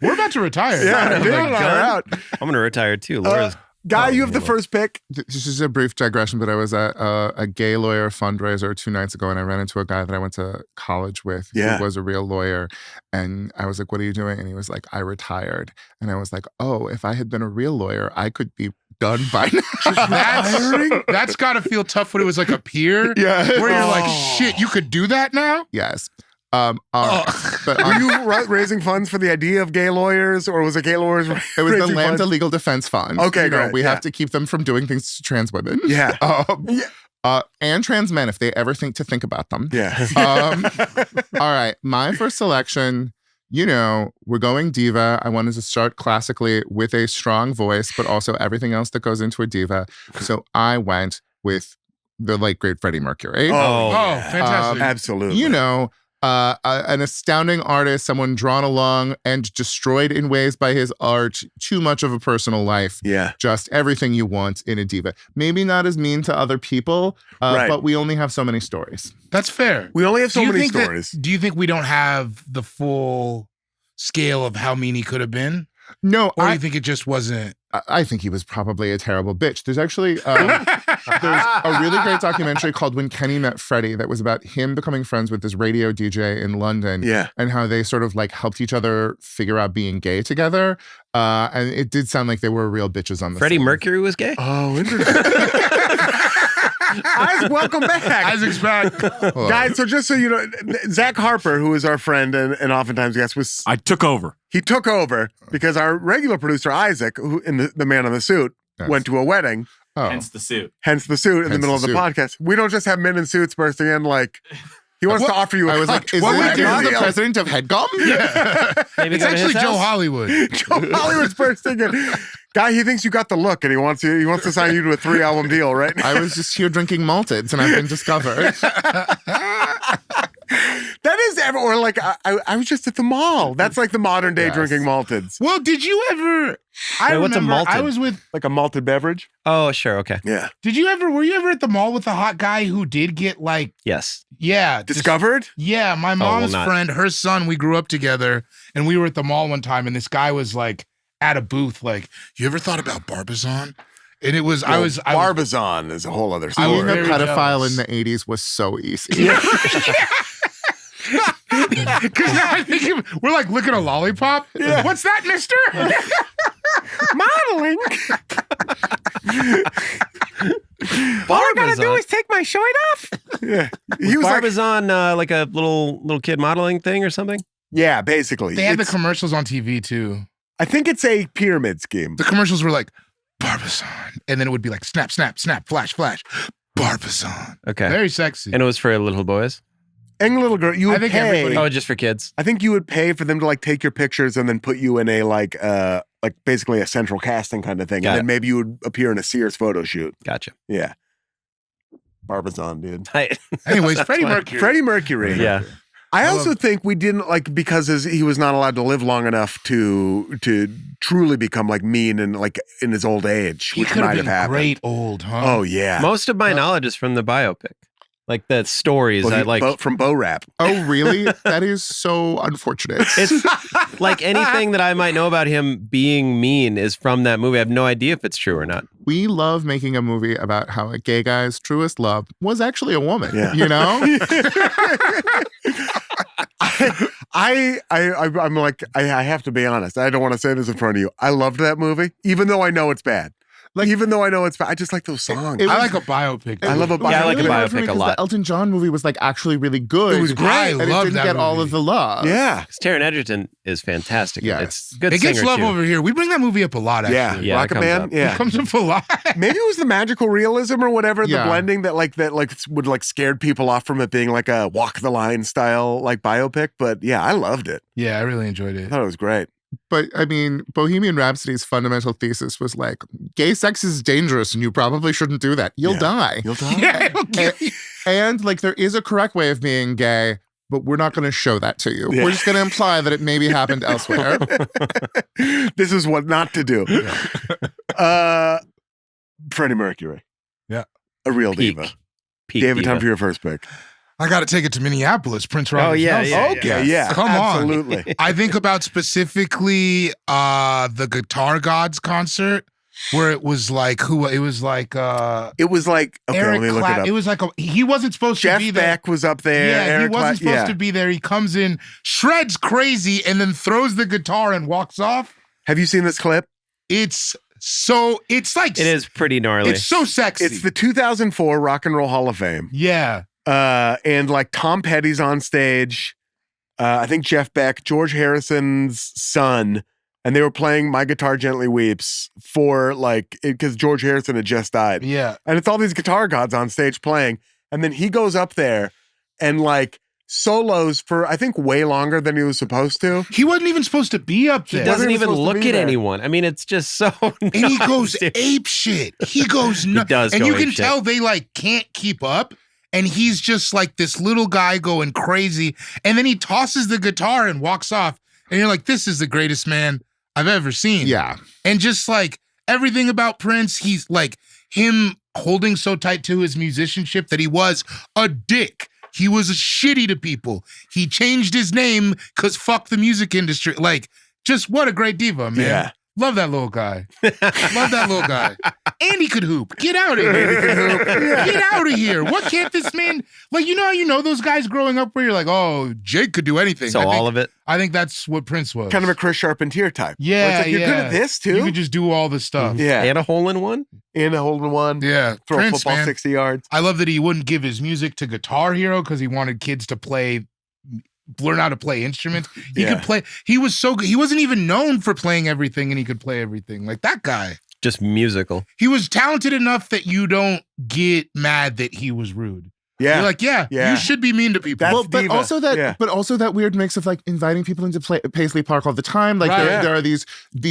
We're about to retire. Yeah, dude, my we're out. I'm going to retire too. Laura's Guy, you have the first pick. This is a brief digression, but I was at a gay lawyer fundraiser 2 nights ago, and I ran into a guy that I went to college with who was a real lawyer. And I was like, "What are you doing?" And he was like, "I retired." And I was like, "Oh, if I had been a real lawyer, I could be done by now." That's got to feel tough when it was like a peer. Yeah. Where you're like, shit, you could do that now? Yes. But were you raising funds for the idea of gay lawyers, or was it gay lawyers? It was the Lambda Legal Defense Fund. Okay, great. We have to keep them from doing things to trans women. Yeah. And trans men if they ever think about them. Yeah. All right. My first selection, we're going diva. I wanted to start classically with a strong voice, but also everything else that goes into a diva. So I went with the late great Freddie Mercury. Oh, fantastic. Absolutely. An astounding artist, someone drawn along and destroyed in ways by his art, too much of a personal life. Yeah. Just everything you want in a diva. Maybe not as mean to other people, but we only have so many stories. That's fair. We only have so many stories. Do you think we don't have the full scale of how mean he could have been? No, Or do you think it just wasn't? I think he was probably a terrible bitch. There's actually there's a really great documentary called When Kenny Met Freddie that was about him becoming friends with this radio DJ in London. Yeah. And how they sort of like helped each other figure out being gay together. And it did sound like they were real bitches on the Freddie scene. Mercury was gay? Oh, interesting. Isaac, welcome back. Isaac's back. Guys, so just so you know, Zach Harper, who is our friend and oftentimes guest, I took over. he took over because our regular producer, Isaac, who in the man in the suit, Yes. went to a wedding, Oh. Hence the suit. hence the suit in the Hence middle of the the suit. podcast. We don't just have men in suits bursting in like, he wants to offer you a I was like, contract. is What would this you the do? president of Headgum? Maybe It's go to his actually Joe house? Hollywood. Joe Hollywood's bursting in. Guy, he thinks you got the look and he wants to sign you to a 3-album deal, right? I was just here drinking malteds and I've been discovered. That is ever, or like, I was just at the mall. That's like the modern day Yes. drinking malteds. Well, did you ever? I Wait, what's a remember I malted? was with. Like a malted beverage. Oh, sure. Okay. Yeah. Were you ever at the mall with the hot guy who did get like, Yes. Discovered? Yeah, my well, mom's not- friend, her son, we grew up together, and we were at the mall one time, and this guy was like at a booth, like, "You ever thought about Barbizon?" And it was, I was Barbizon is a whole other story. Being a very pedophile jealous. in the 80s was so easy. because now I think we're like looking at a lollipop. Yeah. What's that, Mister? Modeling. All I gotta do is take my shirt off. Yeah. He was like, Barbizon like a little kid modeling thing or something? yeah, basically. They had the It's- commercials on TV too. I think it's a pyramid scheme. The commercials were like Barbizon, and then it would be like snap, snap, snap, flash, flash, Barbizon. Okay. Very sexy. And it was for little boys? And little girl, you I would think pay. everybody- Oh, just for kids? I think you would pay for them to like take your pictures and then put you in a like basically a central casting kind of thing. Got And it. then maybe you would appear in a Sears photo shoot. Gotcha. Yeah. Barbizon, dude. Anyways, Freddie Mercury. Freddie Mercury. Yeah. I also think we didn't like because he was not allowed to live long enough to truly become like mean and like in his old age, He which could have might have been happened. great old, huh? Oh yeah. Most of my knowledge is from the biopic. Like the stories Well, I like. from Bo Rap. Oh, really? That is so unfortunate. It's like anything that I might know about him being mean is from that movie. I have no idea if it's true or not. We love making a movie about how a gay guy's truest love was actually a woman. Yeah. You know? I'm like I have to be honest. I don't want to say this in front of you. I loved that movie, even though I know it's bad. Like, even though I know it's, I just like those songs. it I was- like a biopic. I love a was Yeah, I like a really hard for me biopic a 'cause lot. The Elton John movie was like actually really good. It was great. I and it love didn't that get all of movie. the love. Yeah. Taron Egerton is fantastic. Yes. It's a good It gets singer, love too. over here. We bring that movie up a lot, Yeah. actually. Yeah, it Rocket comes Man. up. Yeah. It comes up a lot. Maybe it was the magical realism or whatever, Yeah. the blending that would like scared people off from it being like a walk the line style like biopic. But yeah, I loved it. Yeah, I really enjoyed I it. thought it was great. But I mean, Bohemian Rhapsody's fundamental thesis was like, gay sex is dangerous and you probably shouldn't do that. You'll Yeah. die. You'll die. Yeah, it'll kill you. And like, there is a correct way of being gay, but we're not going to show that to you. Yeah. We're just going to imply that it maybe happened elsewhere. This is what not to do. Freddie Mercury. Yeah. A real Peak. diva. Peak David, diva. time for your first pick. I got to take it to Minneapolis, Prince Roberts. Oh, yeah, Nelson. yeah, Okay, yeah. Come on. Absolutely. I think about specifically the Guitar Gods concert where it was like It was like, okay, Eric let me look Clap- it up. It was like he wasn't supposed Jeff to be there. Beck was up there. Yeah, Eric he wasn't Clap- supposed to be there. He comes in, shreds crazy, and then throws the guitar and walks off. Have you seen this clip? It's like It is pretty gnarly. It's so sexy. It's the 2004 Rock and Roll Hall of Fame. yeah. And like Tom Petty's on stage. I think Jeff Beck, George Harrison's son, and they were playing My Guitar Gently Weeps for like, because George Harrison had just died. Yeah. And it's all these guitar gods on stage playing. And then he goes up there and like solos for, I think, way longer than he was supposed to. He wasn't even supposed to be up He there. doesn't wasn't even supposed to look be at there. anyone. I mean, it's just so And he nuts, goes dude. ape shit. He goes nuts. does and go you can ape shit. tell they like can't keep up. And he's just like this little guy going crazy. And then he tosses the guitar and walks off. And you're like, this is the greatest man I've ever seen. Yeah. And just like everything about Prince, he's like him holding so tight to his musicianship that he was a dick. He was shitty to people. He changed his name because fuck the music industry. Like, just what a great diva, man. Yeah. Love that little guy. Love that little guy. And he could hoop. Get out of here. Get out of here. What can't this man, like, you know how you know those guys growing up where you're like, oh, Jake could do anything. So all of it. I think that's what Prince was. Kind of a Chris Charpentier type. Yeah, Where it's like, you're good yeah. at this too. You could just do all the stuff. Yeah. And a hole in one? And a holding one. Yeah. Throw Prince, a football man. 60 yards. I love that he wouldn't give his music to Guitar Hero because he wanted kids to learn how to play instruments. He Yeah. could play. He was so good. He wasn't even known for playing everything, and he could play everything. Like that guy. Just musical. He was talented enough that you don't get mad that he was rude. Yeah. You're like, yeah, Yeah. you should be mean to people. That's Well, but diva. also that, Yeah. but also that weird mix of like inviting people into Paisley Park all the time. Like Right. there, Yeah. there are these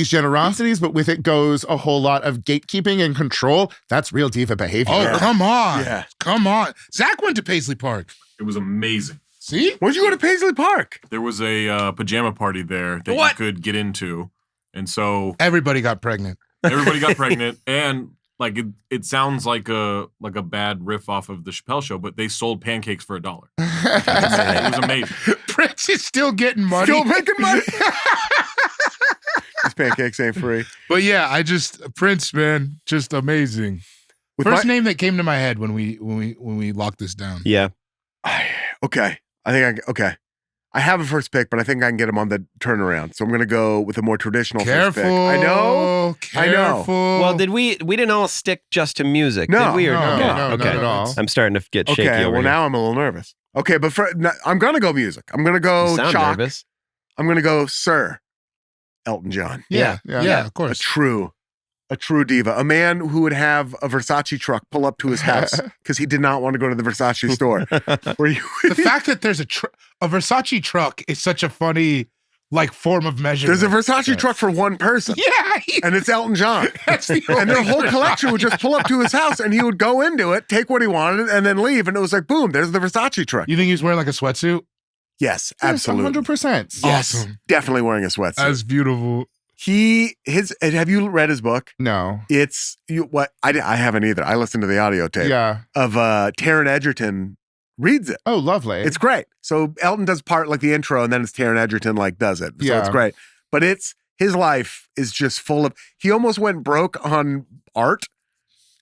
generosities, but with it goes a whole lot of gatekeeping and control. That's real diva behavior. Oh, come on. Yeah. Come on. Zach went to Paisley Park. It was amazing. See? Where'd you go to Paisley Park? There was a pajama party there that What? you could get into, and so Everybody got pregnant. everybody got pregnant. And like it sounds like a bad riff off of the Chappelle Show, but they sold pancakes for $1. It was amazing. Prince is still getting money. Still making money? These pancakes ain't free. But yeah, Prince, man, just amazing. With First my- name that came to my head when we locked this down. Yeah. Okay. Okay. I have a first pick, but I think I can get him on the turnaround. So I'm going to go with a more traditional Careful. first pick. I know. I know. Careful. Well, we didn't all stick just to music, No, did we? Or no, okay. no, okay. not at all. I'm starting to get shaky Okay. over Well, here. now I'm a little nervous. Okay. But I'm going to go music. I'm going to go You sound chalk. nervous. I'm going to go Sir Elton John. yeah, of A course. true diva, a man who would have a Versace truck pull up to his house because he did not want to go to the Versace store. Where you, The fact that there's a Versace truck is such a funny like form of measurement. there's a Versace truck for one person, Yeah, and it's Elton John. that's the And their only whole Versace collection would just pull up to his house, and he would go into it, take what he wanted, and then leave. And it was like, boom, there's the Versace truck. You think he was wearing like a sweatsuit? Yes, absolutely. 100%. Yes, Awesome. definitely wearing a sweatsuit. That's beautiful. Have you read his book? No. It's I haven't either. I listened to the audio tape Yeah. of Taron Egerton reads it. Oh, lovely. It's great. So Elton does part like the intro, and then it's Taron Egerton like does it. So Yeah. it's great. But his life is just full of. He almost went broke on art,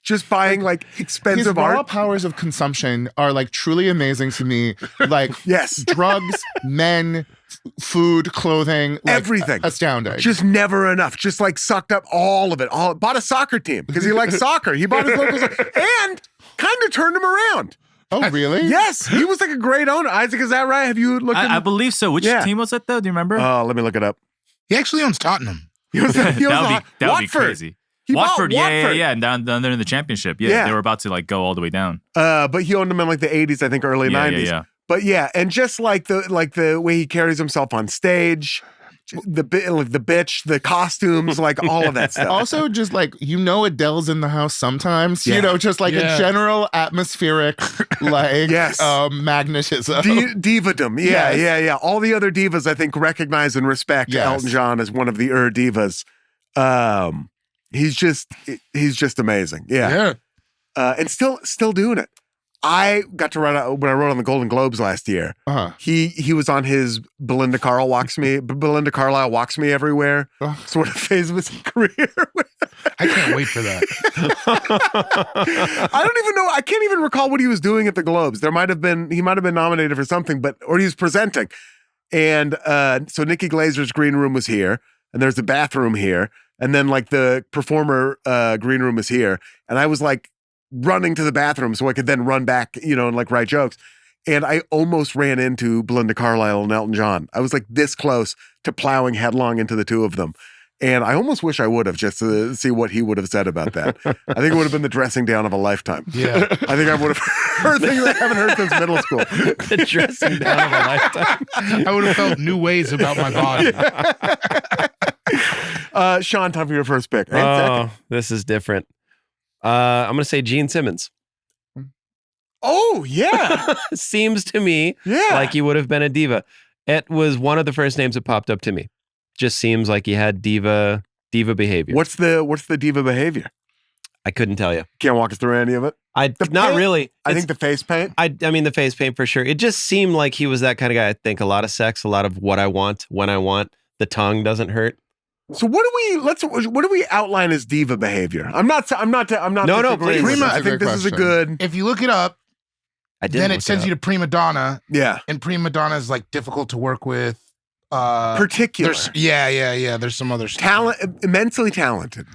just buying like His expensive raw art. powers of consumption are like truly amazing to me. Like Yes. drugs, men, food, clothing, like, Everything. astounding. Just never enough. Just like sucked up all of it. Bought a soccer team because he likes soccer. He bought his local soccer and kind of turned him around. Oh, really? Yes, he was like a great owner. Isaac, is that right? Have you looked at I believe so. Which team was it though? Do you remember? Oh, let me look it up. He actually owns Tottenham. He was that would be Watford. crazy. He bought Watford, yeah, and down there in the championship. Yeah, they were about to like go all the way down. But he owned them in like the 80s, I think, early 90s. Yeah. But yeah, and just like the way he carries himself on stage, the bitch, the costumes, like all of that stuff. Also, just like, Adele's in the house sometimes, just like a general atmospheric, like, magnetism. Divadom. Yeah. All the other divas, I think, recognize and respect Elton John as one of the divas. He's just amazing. Yeah. And still doing it. I got to run when I wrote on the Golden Globes last year. He was on his Belinda Carlisle walks me everywhere sort of phase of his career. I can't wait for that. I don't even know. I can't even recall what he was doing at the Globes. He might have been nominated for something, or he was presenting. And so Nikki Glazer's green room was here, and there's the bathroom here, and then like the performer green room is here, and I was like running to the bathroom so I could then run back, and like write jokes. And I almost ran into Belinda Carlisle and Elton John. I was like this close to plowing headlong into the two of them. And I almost wish I would have, just to see what he would have said about that. I think it would have been the dressing down of a lifetime. Yeah. I think I would have heard things I haven't heard since middle school. The dressing down of a lifetime. I would have felt new ways about my body. Sean, time for your first pick. Oh, this is different. I'm going to say Gene Simmons. Oh, yeah. Seems to me like he would have been a diva. It was one of the first names that popped up to me. Just seems like he had diva behavior. What's the diva behavior? I couldn't tell you. Can't walk us through any of it? Not really. I think the face paint. I mean the face paint for sure. It just seemed like he was that kind of guy. I think a lot of sex, a lot of what I want, when I want. The tongue doesn't hurt. So what do we outline as diva behavior? I'm not. No, please. Prima, I think this is a good. If you look it up, then it sends you to prima donna. Yeah, and prima donna is like difficult to work with. Particular. There's some other talent, immensely talented.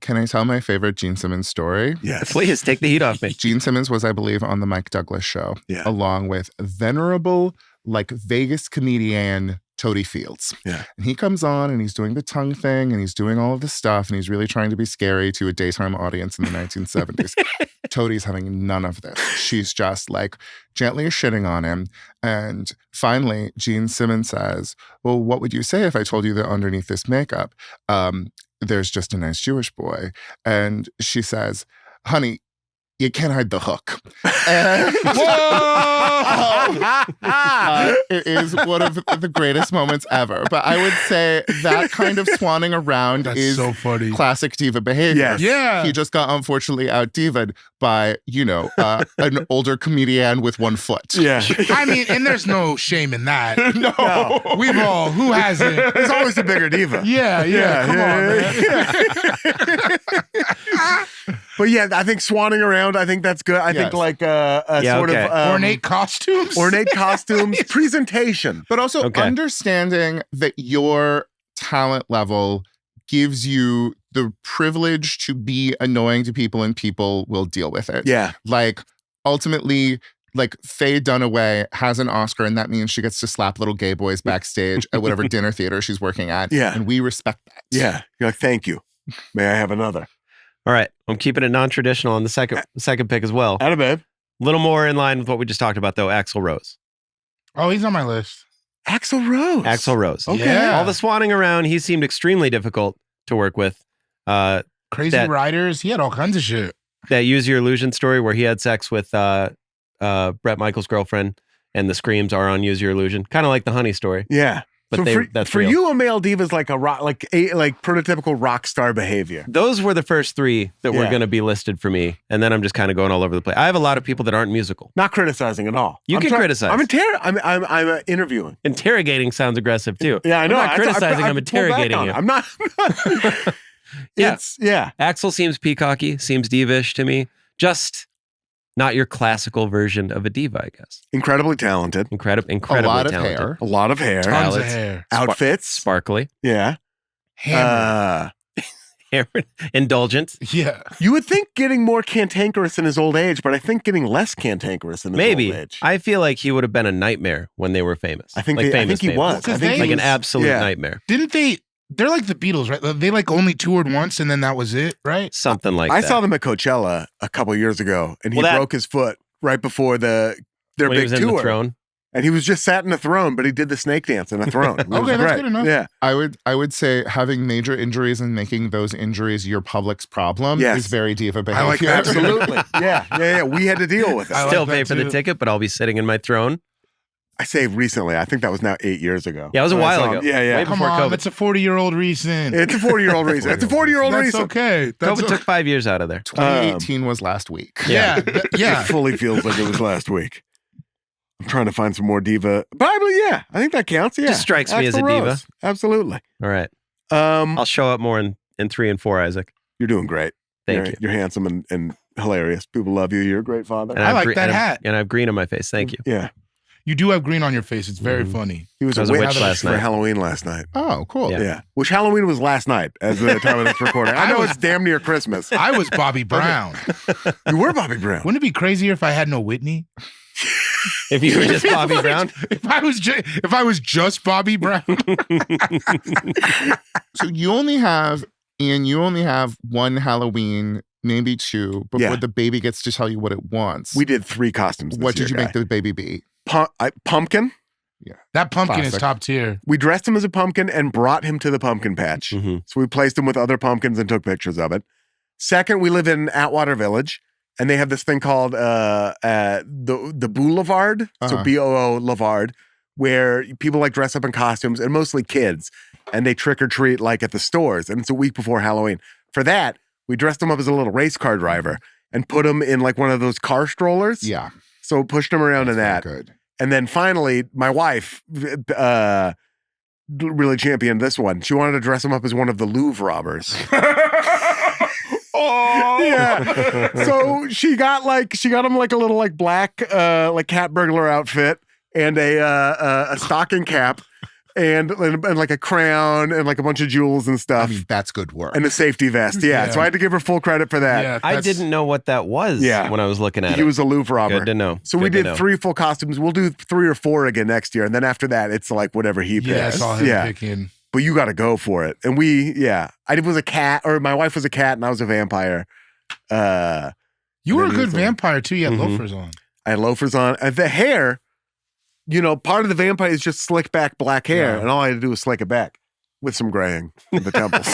Can I tell my favorite Gene Simmons story? Yes. Please take the heat off me. Gene Simmons was, I believe, on the Mike Douglas show, along with venerable, like Vegas comedian Toady Fields. Yeah. And he comes on and he's doing the tongue thing and he's doing all of this stuff and he's really trying to be scary to a daytime audience in the 1970s. Toadie's having none of this. She's just like gently shitting on him. And finally, Gene Simmons says, well, what would you say if I told you that underneath this makeup, there's just a nice Jewish boy? And she says, honey, you can't hide the hook. And, it is one of the greatest moments ever. But I would say that kind of swanning around is so funny. Classic diva behavior. Yes. Yeah. He just got unfortunately out-divaed by, an older comedian with one foot. Yeah. I mean, and there's no shame in that. No. Who hasn't? There's always a bigger diva. Yeah. Come on, man. But yeah, I think swanning around, I think that's good. I think like sort of ornate costumes. Presentation. But also understanding that your talent level gives you the privilege to be annoying to people and people will deal with it. Yeah. Like ultimately, like Faye Dunaway has an Oscar and that means she gets to slap little gay boys backstage at whatever dinner theater she's working at. Yeah. And we respect that. Yeah. You're like, thank you. May I have another? All right. I'm keeping it non-traditional on the second pick as well. Atta babe. A little more in line with what we just talked about, though. Axl Rose. Oh, he's on my list. Axl Rose. Axl Rose. Okay. Yeah. All the swanning around, he seemed extremely difficult to work with. Crazy Riders. He had all kinds of shit. That Use Your Illusion story where he had sex with Brett Michaels' girlfriend and the screams are on Use Your Illusion. Kind of like the Honey story. Yeah. But so that's for real. you, a male diva is like a rock, like prototypical rock star behavior. Those were the first three that were Yeah. going to be listed for me. And then I'm just kind of going all over the place. I have a lot of people that aren't musical. Not criticizing at all. You can criticize. I'm interviewing. Interrogating sounds aggressive too. Yeah, I know. I'm not criticizing, I'm pulled back interrogating on you. it. I'm not. Yeah. Yeah. Axel seems peacocky, seems divish to me. Just not your classical version of a diva, I guess. Incredibly talented. Incredibly A lot of talented. hair. A lot of hair. Tons of Ballads. hair. Outfits. Sparkly. Yeah. Hammer. Indulgent. Yeah. You would think getting more cantankerous in his old age, but I think getting less cantankerous in his Maybe. old age. I feel like he would have been a nightmare when they were famous. I think like I think he famous. was. Well, 'cause I think they- he Like an was- absolute yeah. nightmare. Didn't they're like the Beatles, right? They like only toured once and then that was it, right? Something like I that. saw them at Coachella a couple years ago, and he Well, that- broke his foot right before their when he big was in tour. the throne. And he was just sat in a throne, but he did the snake dance in a throne. It was Okay, that's great. good enough. Yeah. I would say having major injuries and making those injuries your public's problem Yes. is very diva behavior. I like that. Absolutely. Yeah. We had to deal with it. I like Still that pay for the too. ticket, but I'll be sitting in my throne. I say recently. I think that was now 8 years ago. Yeah, it was a When I while saw ago. him. Yeah. Way Come before on, COVID. that's a 40-year-old reason. It's a 40-year-old reason. It's a 40-year-old That's reason. okay. That's COVID took 5 years out of there. 2018 was last week. yeah. It fully feels like it was last week. I'm trying to find some more diva. Probably, yeah. I think that counts. Yeah. Just strikes me as a Axl diva. Rose. Absolutely. All right. I'll show up more in 3 and 4, Isaac. You're doing great. Thank you're, you. You're handsome and hilarious. People love you. You're a great father. And I have like that hat. And I have green on my face. Thank you. Yeah. You do have green on your face. It's very funny. He was, I was a a witch witch last for night. Halloween last night. Oh, cool. Yeah. Yeah. Which Halloween was last night as the time of this recording. I know it's damn near Christmas. I was Bobby Brown. You were Bobby Brown. Wouldn't it be crazier if I had no Whitney? If you were just Bobby Brown. If I was just Bobby Brown. So you only have one Halloween, maybe two, before Yeah. the baby gets to tell you what it wants. We did 3 costumes this What did year, you Guy. make the baby be? Pumpkin. That pumpkin is Classic. top tier. We dressed him as a pumpkin and brought him to the pumpkin patch. Mhm. So we placed him with other pumpkins and took pictures of it. Second, we live in Atwater Village, and they have this thing called the Boulevard, so Uh-huh. BOO Boulevard, where people like dress up in costumes, and mostly kids, and they trick or treat like at the stores, and it's a week before Halloween. For that, we dressed him up as a little race car driver and put him in like one of those car strollers. Yeah. So pushed him around in that. Very good. And then finally, my wife really championed this one. She wanted to dress him up as one of the Louvre robbers. Oh Yeah. So she got him like a little like black like cat burglar outfit and a stocking cap and like a crown and like a bunch of jewels and I stuff mean, that's good work. and a safety vest. Yeah. Yeah. So I had to give her full credit for that. Yeah, I that's- didn't know what that was Yeah. when I was looking at He it. was a Louvre robber. Good to know. So we Good to did know. 3 full costumes. We'll do 3 or 4 again next year. And then after that, it's like whatever he picks. Yeah, it's all him Yeah. picking. But you got to go for it. And I was a cat, or my wife was a cat and I was a vampire. You were a Then he good was the- vampire too. You had Mhm. loafers on. I had loafers on. The hair, part of the vampire is just slick back black hair. Yeah. And all I had to do was slick it back with some graying in the temples.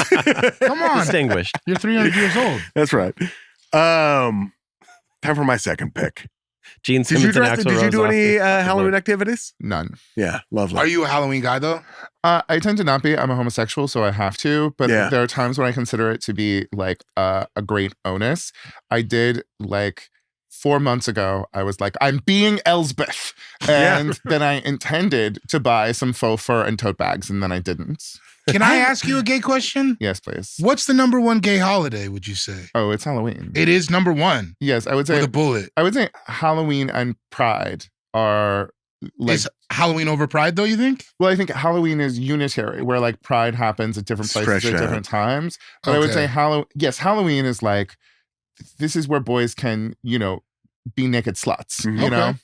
Come on. Distinguished. You're 300 years old. That's right. Time for my second pick. Gene Did you Simmons and Axl did you Rose do off any the- off the Halloween board. activities? None. Yeah, lovely. Are you a Halloween guy though? I tend to not be. I'm a homosexual, so I have to. But Yeah. there are times when I consider it to be like a great onus. I did like 4 months ago. I was like, I'm being Elsbeth, and then I intended to buy some faux fur and tote bags, and then I didn't. Can I ask you a gay question? Yes, please. What's the number one gay holiday, would you say? Oh, it's Halloween. It is number one Yes, I would with say. a bullet. I would say Halloween and Pride are like. Is Halloween over Pride though, you think? Well, I think Halloween is unitary, where like Pride happens at different places Stretched at out. different times. But I would say Okay. Halloween is like this is where boys can, be naked sluts. Mhm. You know, Okay.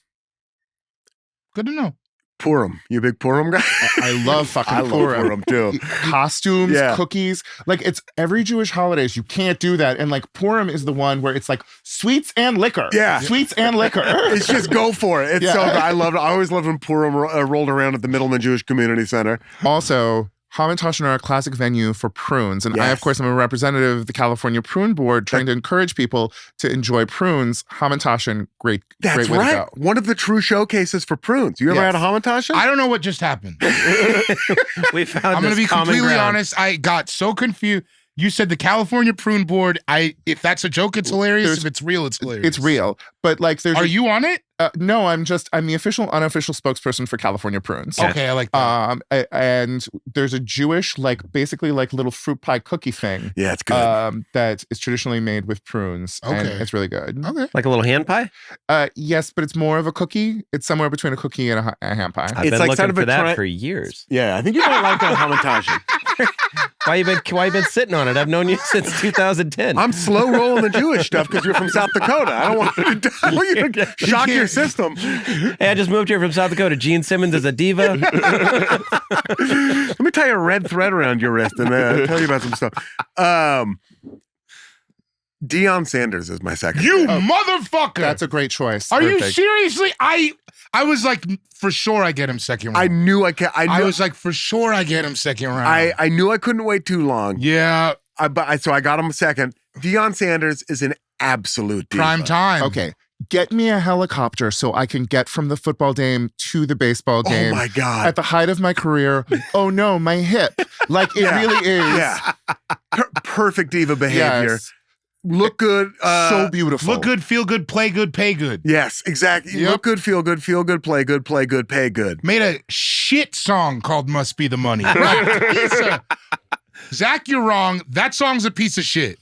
Good to know. Purim. You a big Purim guy? I love fucking I love Purim. Purim too. Costumes, Yeah. cookies, like it's every Jewish holidays. You can't do that, and like Purim is the one where it's like sweets and liquor. Yeah. Sweets and liquor. It's just go for it. It's Yeah. so good. I loved it. I always loved when Purim rolled around at the Middleman Jewish Community Center. Also, Hamantaschen are a classic venue for prunes. And I, Yes. of course, am a representative of the California Prune Board trying to encourage people to enjoy prunes. Hamantaschen, great That's way to right. go. One of the true showcases for prunes. You ever Yes. had a Hamantaschen? I don't know what just happened. We found I'm going to this be common completely ground. honest. I got so confused. You said the California Prune Board. If that's a joke, it's hilarious. If it's real, it's hilarious. It's real. But like, there's. Are you on it? No, I'm the official, unofficial spokesperson for California Prunes. Okay, I like that. And there's a Jewish, basically little fruit pie cookie thing. Yeah, it's good. That is traditionally made with prunes. Okay. And it's really good. Okay. Like a little hand pie? Yes, but it's more of a cookie. It's somewhere between a cookie and a ham pie. I've It's been like looking sort of for a that tri- for years. Yeah, I think you might like that hamantaschen. Why you been sitting on it? I've known you since 2010. I'm slow rolling the Jewish stuff because you're from South Dakota. I don't want you to shock your system. Hey, I just moved here from South Dakota. Gene Simmons is a diva. Let me tie a red thread around your wrist and tell you about some stuff. Deion Sanders is my second. You pick. motherfucker! That's a great choice. Are you Perfect. seriously? I was like, for sure I get him second round. I knew I could. I was like, for sure I get him second round. I knew I couldn't wait too long. Yeah. So I got him a second. Deion Sanders is an absolute diva. Prime time. Okay. Get me a helicopter so I can get from the football game to the baseball game. Oh my God. At the height of my career, oh no, my hip. Like it really is. Yeah. Perfect diva behavior. Yes. Look good. So beautiful. Look good, feel good, play good, pay good. Yes, exactly. Yep. Look good, play good, pay good. Made a shit song called Must Be the Money. Right. Zach, you're wrong. That song's a piece of shit.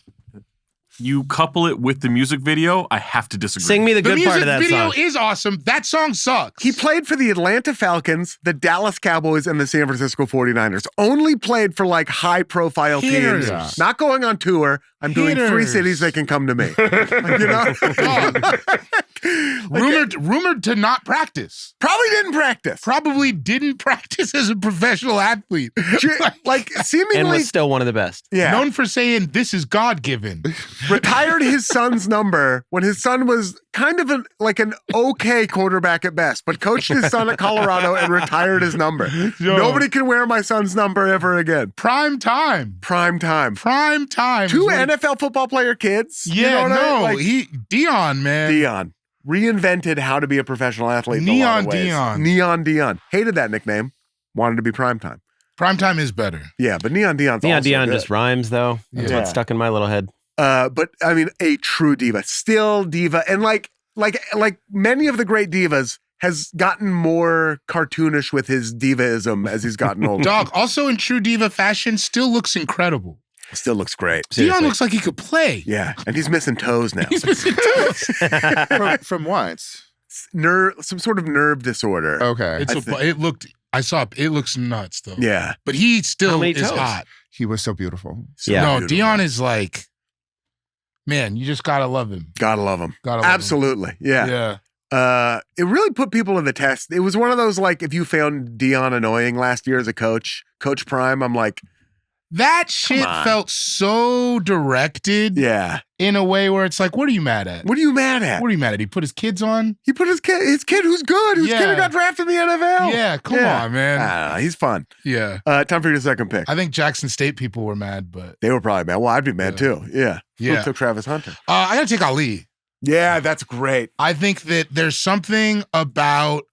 You couple it with the music video, I have to disagree. Sing me the The good part music of that video song. is awesome. That song sucks. He played for the Atlanta Falcons, the Dallas Cowboys, and the San Francisco 49ers. Only played for high profile teams. Hitters. Not going on tour. I'm doing 3 Hitters. cities, they can come to me. You know? Rumored to not practice. Probably didn't practice. Probably didn't practice as a professional athlete. Seemingly. And was still one of the best. Yeah. Known for saying this is God given. Retired his son's number when his son was kind of an okay quarterback at best, but coached his son at Colorado and retired his number. Yo. Nobody can wear my son's number ever again. Prime time. Prime time. Prime time. 2 NFL football player kids. Yeah, Deion, man. Deion reinvented how to be a professional athlete. in a lot of ways. Neon Deion. Hated that nickname. Wanted to be primetime. Prime time is better. Yeah, but Neon Deion's Neon also Deion good. just rhymes, though. That's Yeah. what's stuck in my little head. But I mean, a true diva, still diva, and like many of the great divas, has gotten more cartoonish with his divaism as he's gotten older. Dog, also in true diva fashion, still looks incredible. Still looks great. Deion looks like he could play. Yeah, and he's missing toes now. He's missing toes. From what? Some sort of nerve disorder. Okay. It looks nuts though. Yeah, But he How still many is toes? hot. He was so beautiful. Yeah. No, beautiful. Deion is like, man, you just gotta love him. Gotta love him. Gotta love Absolutely. him. Yeah. Yeah. It really put people in the test. It was one of those if you found Deion annoying last year as a coach, Coach Prime, I'm like, That shit on. felt so directed yeah. in a way where it's like, what are you mad at? What are you mad at? What are you mad at? He put his kids on? He put his kid who's good, whose kid Yeah. who got drafted in the NFL. Yeah, come on, man. I don't know, he's fun. Yeah. Time for your second pick. I think Jackson State people were mad, but They were probably mad. Well, I'd be mad too. Yeah. Yeah. Who took Travis Hunter? I gotta take Ali. Yeah, that's great. I think that there's something about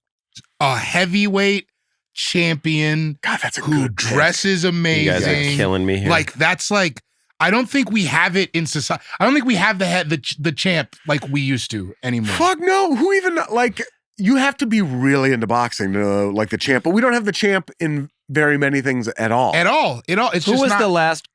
a heavyweight champion God, that's a who good pick. dresses You guys are amazing. killing me here. I don't think we have it in society. I don't think we have the champ like we used to anymore. Fuck no. Who even you have to be really into boxing to know, the champ, but we don't have the champ in very many things at all. At all. It's Who just was not. the last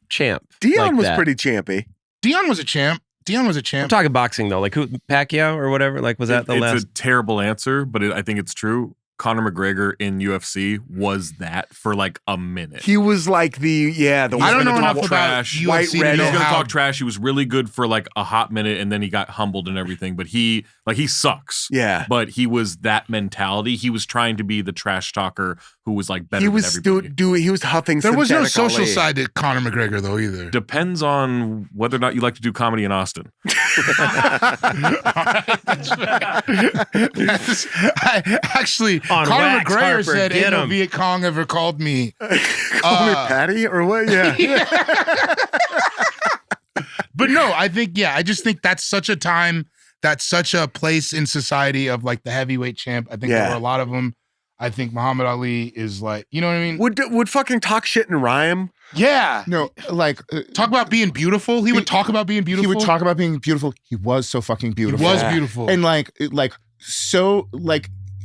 champ? Deion like was that? pretty champy. Deion was a champ. I'm talking boxing though. Like who? Pacquiao or whatever. Like was that the it's last? a terrible answer, but I think it's true. Conor McGregor in UFC was that for a minute. He was the I don't gonna know talk enough about trash, UFC white, to red, know He was gonna how- talk trash. He was really good for a hot minute, and then he got humbled and everything. But he sucks. Yeah. But he was that mentality. He was trying to be the trash talker who was better He than was everybody. he was huffing. There was no synthetic social Ali. side to Conor McGregor though either. Depends on whether or not you like to do comedy in Austin. Actually, On Conor wax, McGregor Harper, said, get "Ain't no him." Viet Cong ever called me." Call me Patty or what? Yeah. But no, I just think that's such a time, that's such a place in society of the heavyweight champ. I think there were a lot of them. I think Muhammad Ali is you know what I mean? Would fucking talk shit and rhyme Yeah. No, like Talk about being beautiful. He would talk about being beautiful. He would talk about being beautiful. He was so fucking He beautiful. was beautiful. And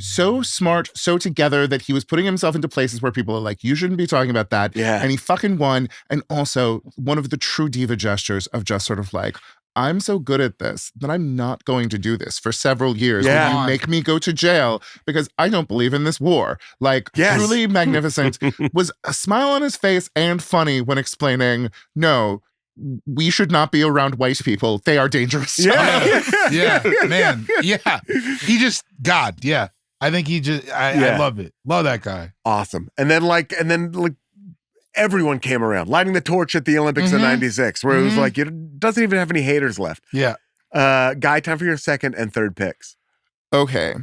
so smart, so together that he was putting himself into places where people are like, you shouldn't be talking about that. Yeah. And he fucking won. And also one of the true diva gestures of just sort of like, I'm so good at this that I'm not going to do this for several years. Yeah. When you make me go to jail because I don't believe in this war. Like, Yes. truly magnificent. Was a smile on his face and funny when explaining, no, we should not be around white people. They are dangerous. Yeah. Yeah, man. Yeah. He just, God, yeah. I think he just, I love it. Love that guy. Awesome. And then everyone came around, lighting the torch at the Olympics in '96, where it was like, it doesn't even have any haters left. Yeah. Guy, time for your second and third picks. Okay.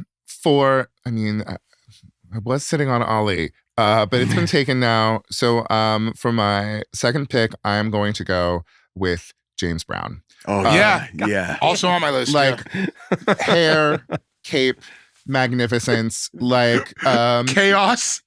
I was sitting on Ali, but it's been taken now. So for my second pick, I'm going to go with James Brown. Oh, yeah. Also on my list. Like hair, cape, magnificence, like chaos,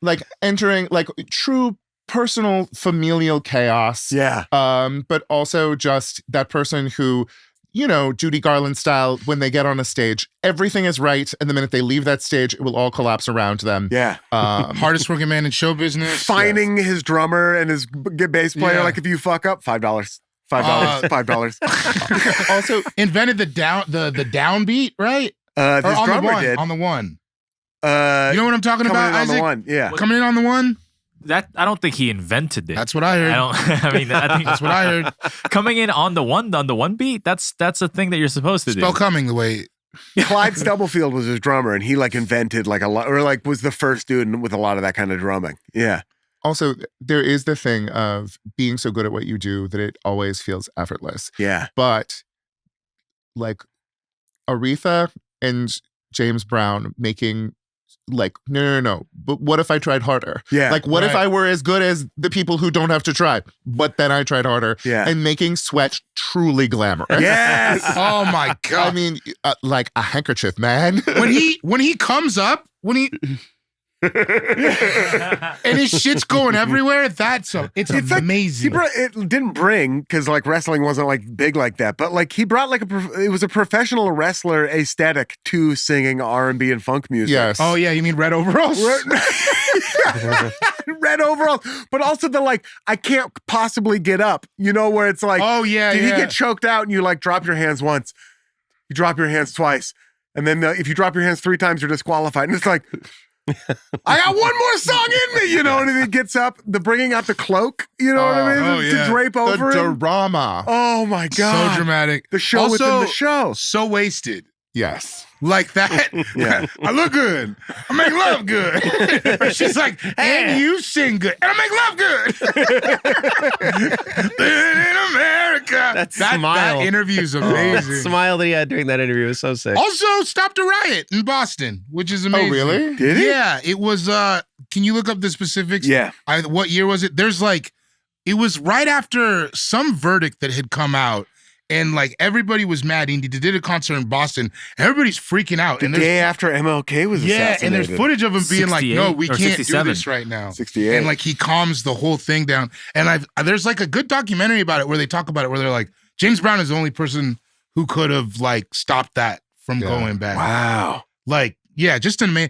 like entering like true personal familial chaos. Yeah. But also just that person who, you know, Judy Garland style, when they get on a stage, everything is right. And the minute they leave that stage, it will all collapse around them. Yeah. Hardest working man in show business. Finding his drummer and his bass player, Yeah. like if you fuck up, $5. $5. Also invented the downbeat, right? This Or on drummer the one. did. On the one. You You know what I'm talking coming about, in on Isaac? the one. Yeah. Coming in on the one? That I don't think he invented it. That's what I heard. I don't. I mean, I think That's what I heard. coming in on the one beat. That's a thing that you're supposed to Spell do. coming the way. Clyde Stubblefield was his drummer, and he like invented like a lot, or like was the first dude with a lot of that kind of drumming. Yeah. Also, there is the thing of being so good at what you do that it always feels effortless. Yeah. But like Aretha and James Brown making like, no. But what if I tried harder? Yeah. Like, what if Right. I were as good as the people who don't have to try, but then I tried harder? Yeah. And making sweat truly glamorous. Yes. Oh my God. I mean, like a handkerchief, man. when he comes up, and his shit's going everywhere, it's It's like, amazing. it didn't bring because like wrestling wasn't like big like that, but like he brought like it was a professional wrestler aesthetic to singing R&B and funk music. Yes. Oh yeah, you mean red overalls? Red overalls, but also the like I can't possibly get up. You know where it's like, Oh yeah, did yeah. he get choked out and you like drop your hands once, you drop your hands twice, and then if you drop your hands 3 times, you're disqualified. And it's like, I got one more song in me, you know, and he gets up, the bringing out the cloak, you know what I mean? Oh, yeah. To drape over the him. drama. Oh my God. So dramatic. The show Also, within the show. So wasted. Yes. Like that. Yeah. I look good. I make love good. She's like, and you sing good. And I make love good. Living in America. That smile. That interview's That amazing. smile that he had during that interview was so sick. Also stopped a riot in Boston, which is amazing. Oh, really? Did he? Yeah, it was, can you look up the specifics? Yeah. What year was it? There's like, it was right after some verdict that had come out. And like everybody was mad. He did a concert in Boston. Everybody's freaking out. The And day after MLK was yeah, and there's assassinated. footage of him being like, "No, we 68 or can't do 67. this right now." 68. And like he calms the whole thing down. And there's like a good documentary about it where they talk about it, where they're like, James Brown is the only person who could have like stopped that from going bad. Wow. Like, yeah, just an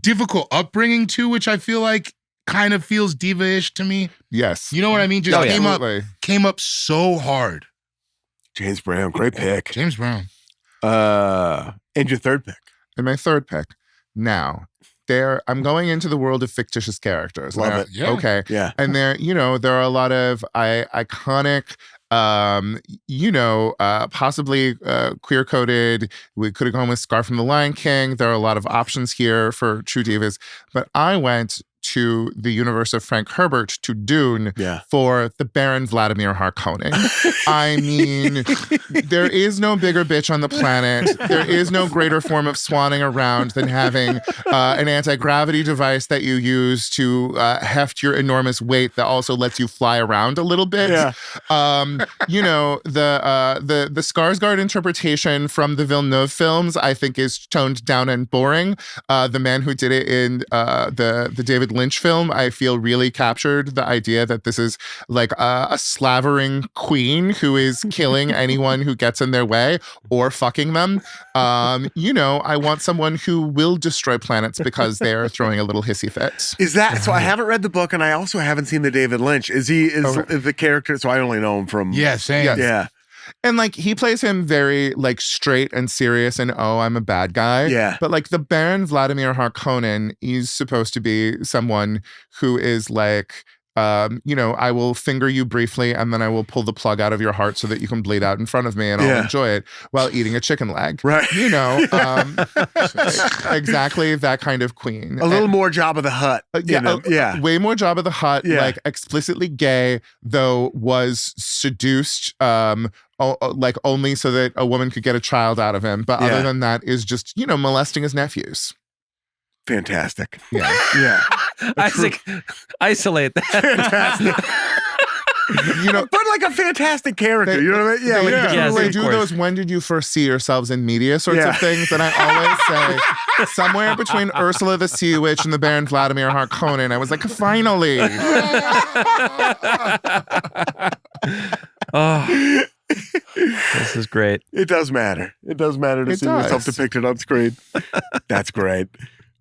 difficult upbringing too, which I feel like kind of feels diva-ish to me. Yes. You know what I mean? Just Absolutely. came up so hard. James Brown, great pick. James Brown. And your third pick. And my third pick. Now, I'm going into the world of fictitious characters. Love Now, it. Yeah. Okay. Yeah. And there are a lot of iconic, possibly queer-coded. We could have gone with Scar from the Lion King. There are a lot of options here for true divas. But I went to the universe of Frank Herbert, to Dune, Yeah. for the Baron Vladimir Harkonnen. I mean, there is no bigger bitch on the planet. There is no greater form of swanning around than having an anti-gravity device that you use to heft your enormous weight that also lets you fly around a little bit. Yeah. The Skarsgård interpretation from the Villeneuve films, I think, is toned down and boring. The man who did it in the David Lynch film, I feel really captured the idea that this is like a slavering queen who is killing anyone who gets in their way or fucking them. I want someone who will destroy planets because they are throwing a little hissy fit. Is that so? I haven't read the book, and I also haven't seen the David Lynch. Is the character? So I only know him from Same. Yes. Yeah. And like he plays him very like straight and serious and I'm a bad guy. Yeah. But like the Baron Vladimir Harkonnen, he's supposed to be someone who is like, I will finger you briefly and then I will pull the plug out of your heart so that you can bleed out in front of me and I'll enjoy it while eating a chicken leg. Right. Exactly that kind of queen. A little more Jabba the Hutt. Way more Jabba the Hutt, Yeah. like explicitly gay, though was seduced like only so that a woman could get a child out of him. But other than that is just, molesting his nephews. Fantastic. Yeah. Yeah. Isaac, isolate that. Fantastic. But like a fantastic character. You know what I mean? Yeah. Yes, They of do course. those when did you first see yourselves in media sorts of things. And I always say somewhere between Ursula the Sea Witch and the Baron Vladimir Harkonnen, I was like, finally. Oh, this is great. It does matter. It does matter to It see does. yourself depicted on screen. That's great.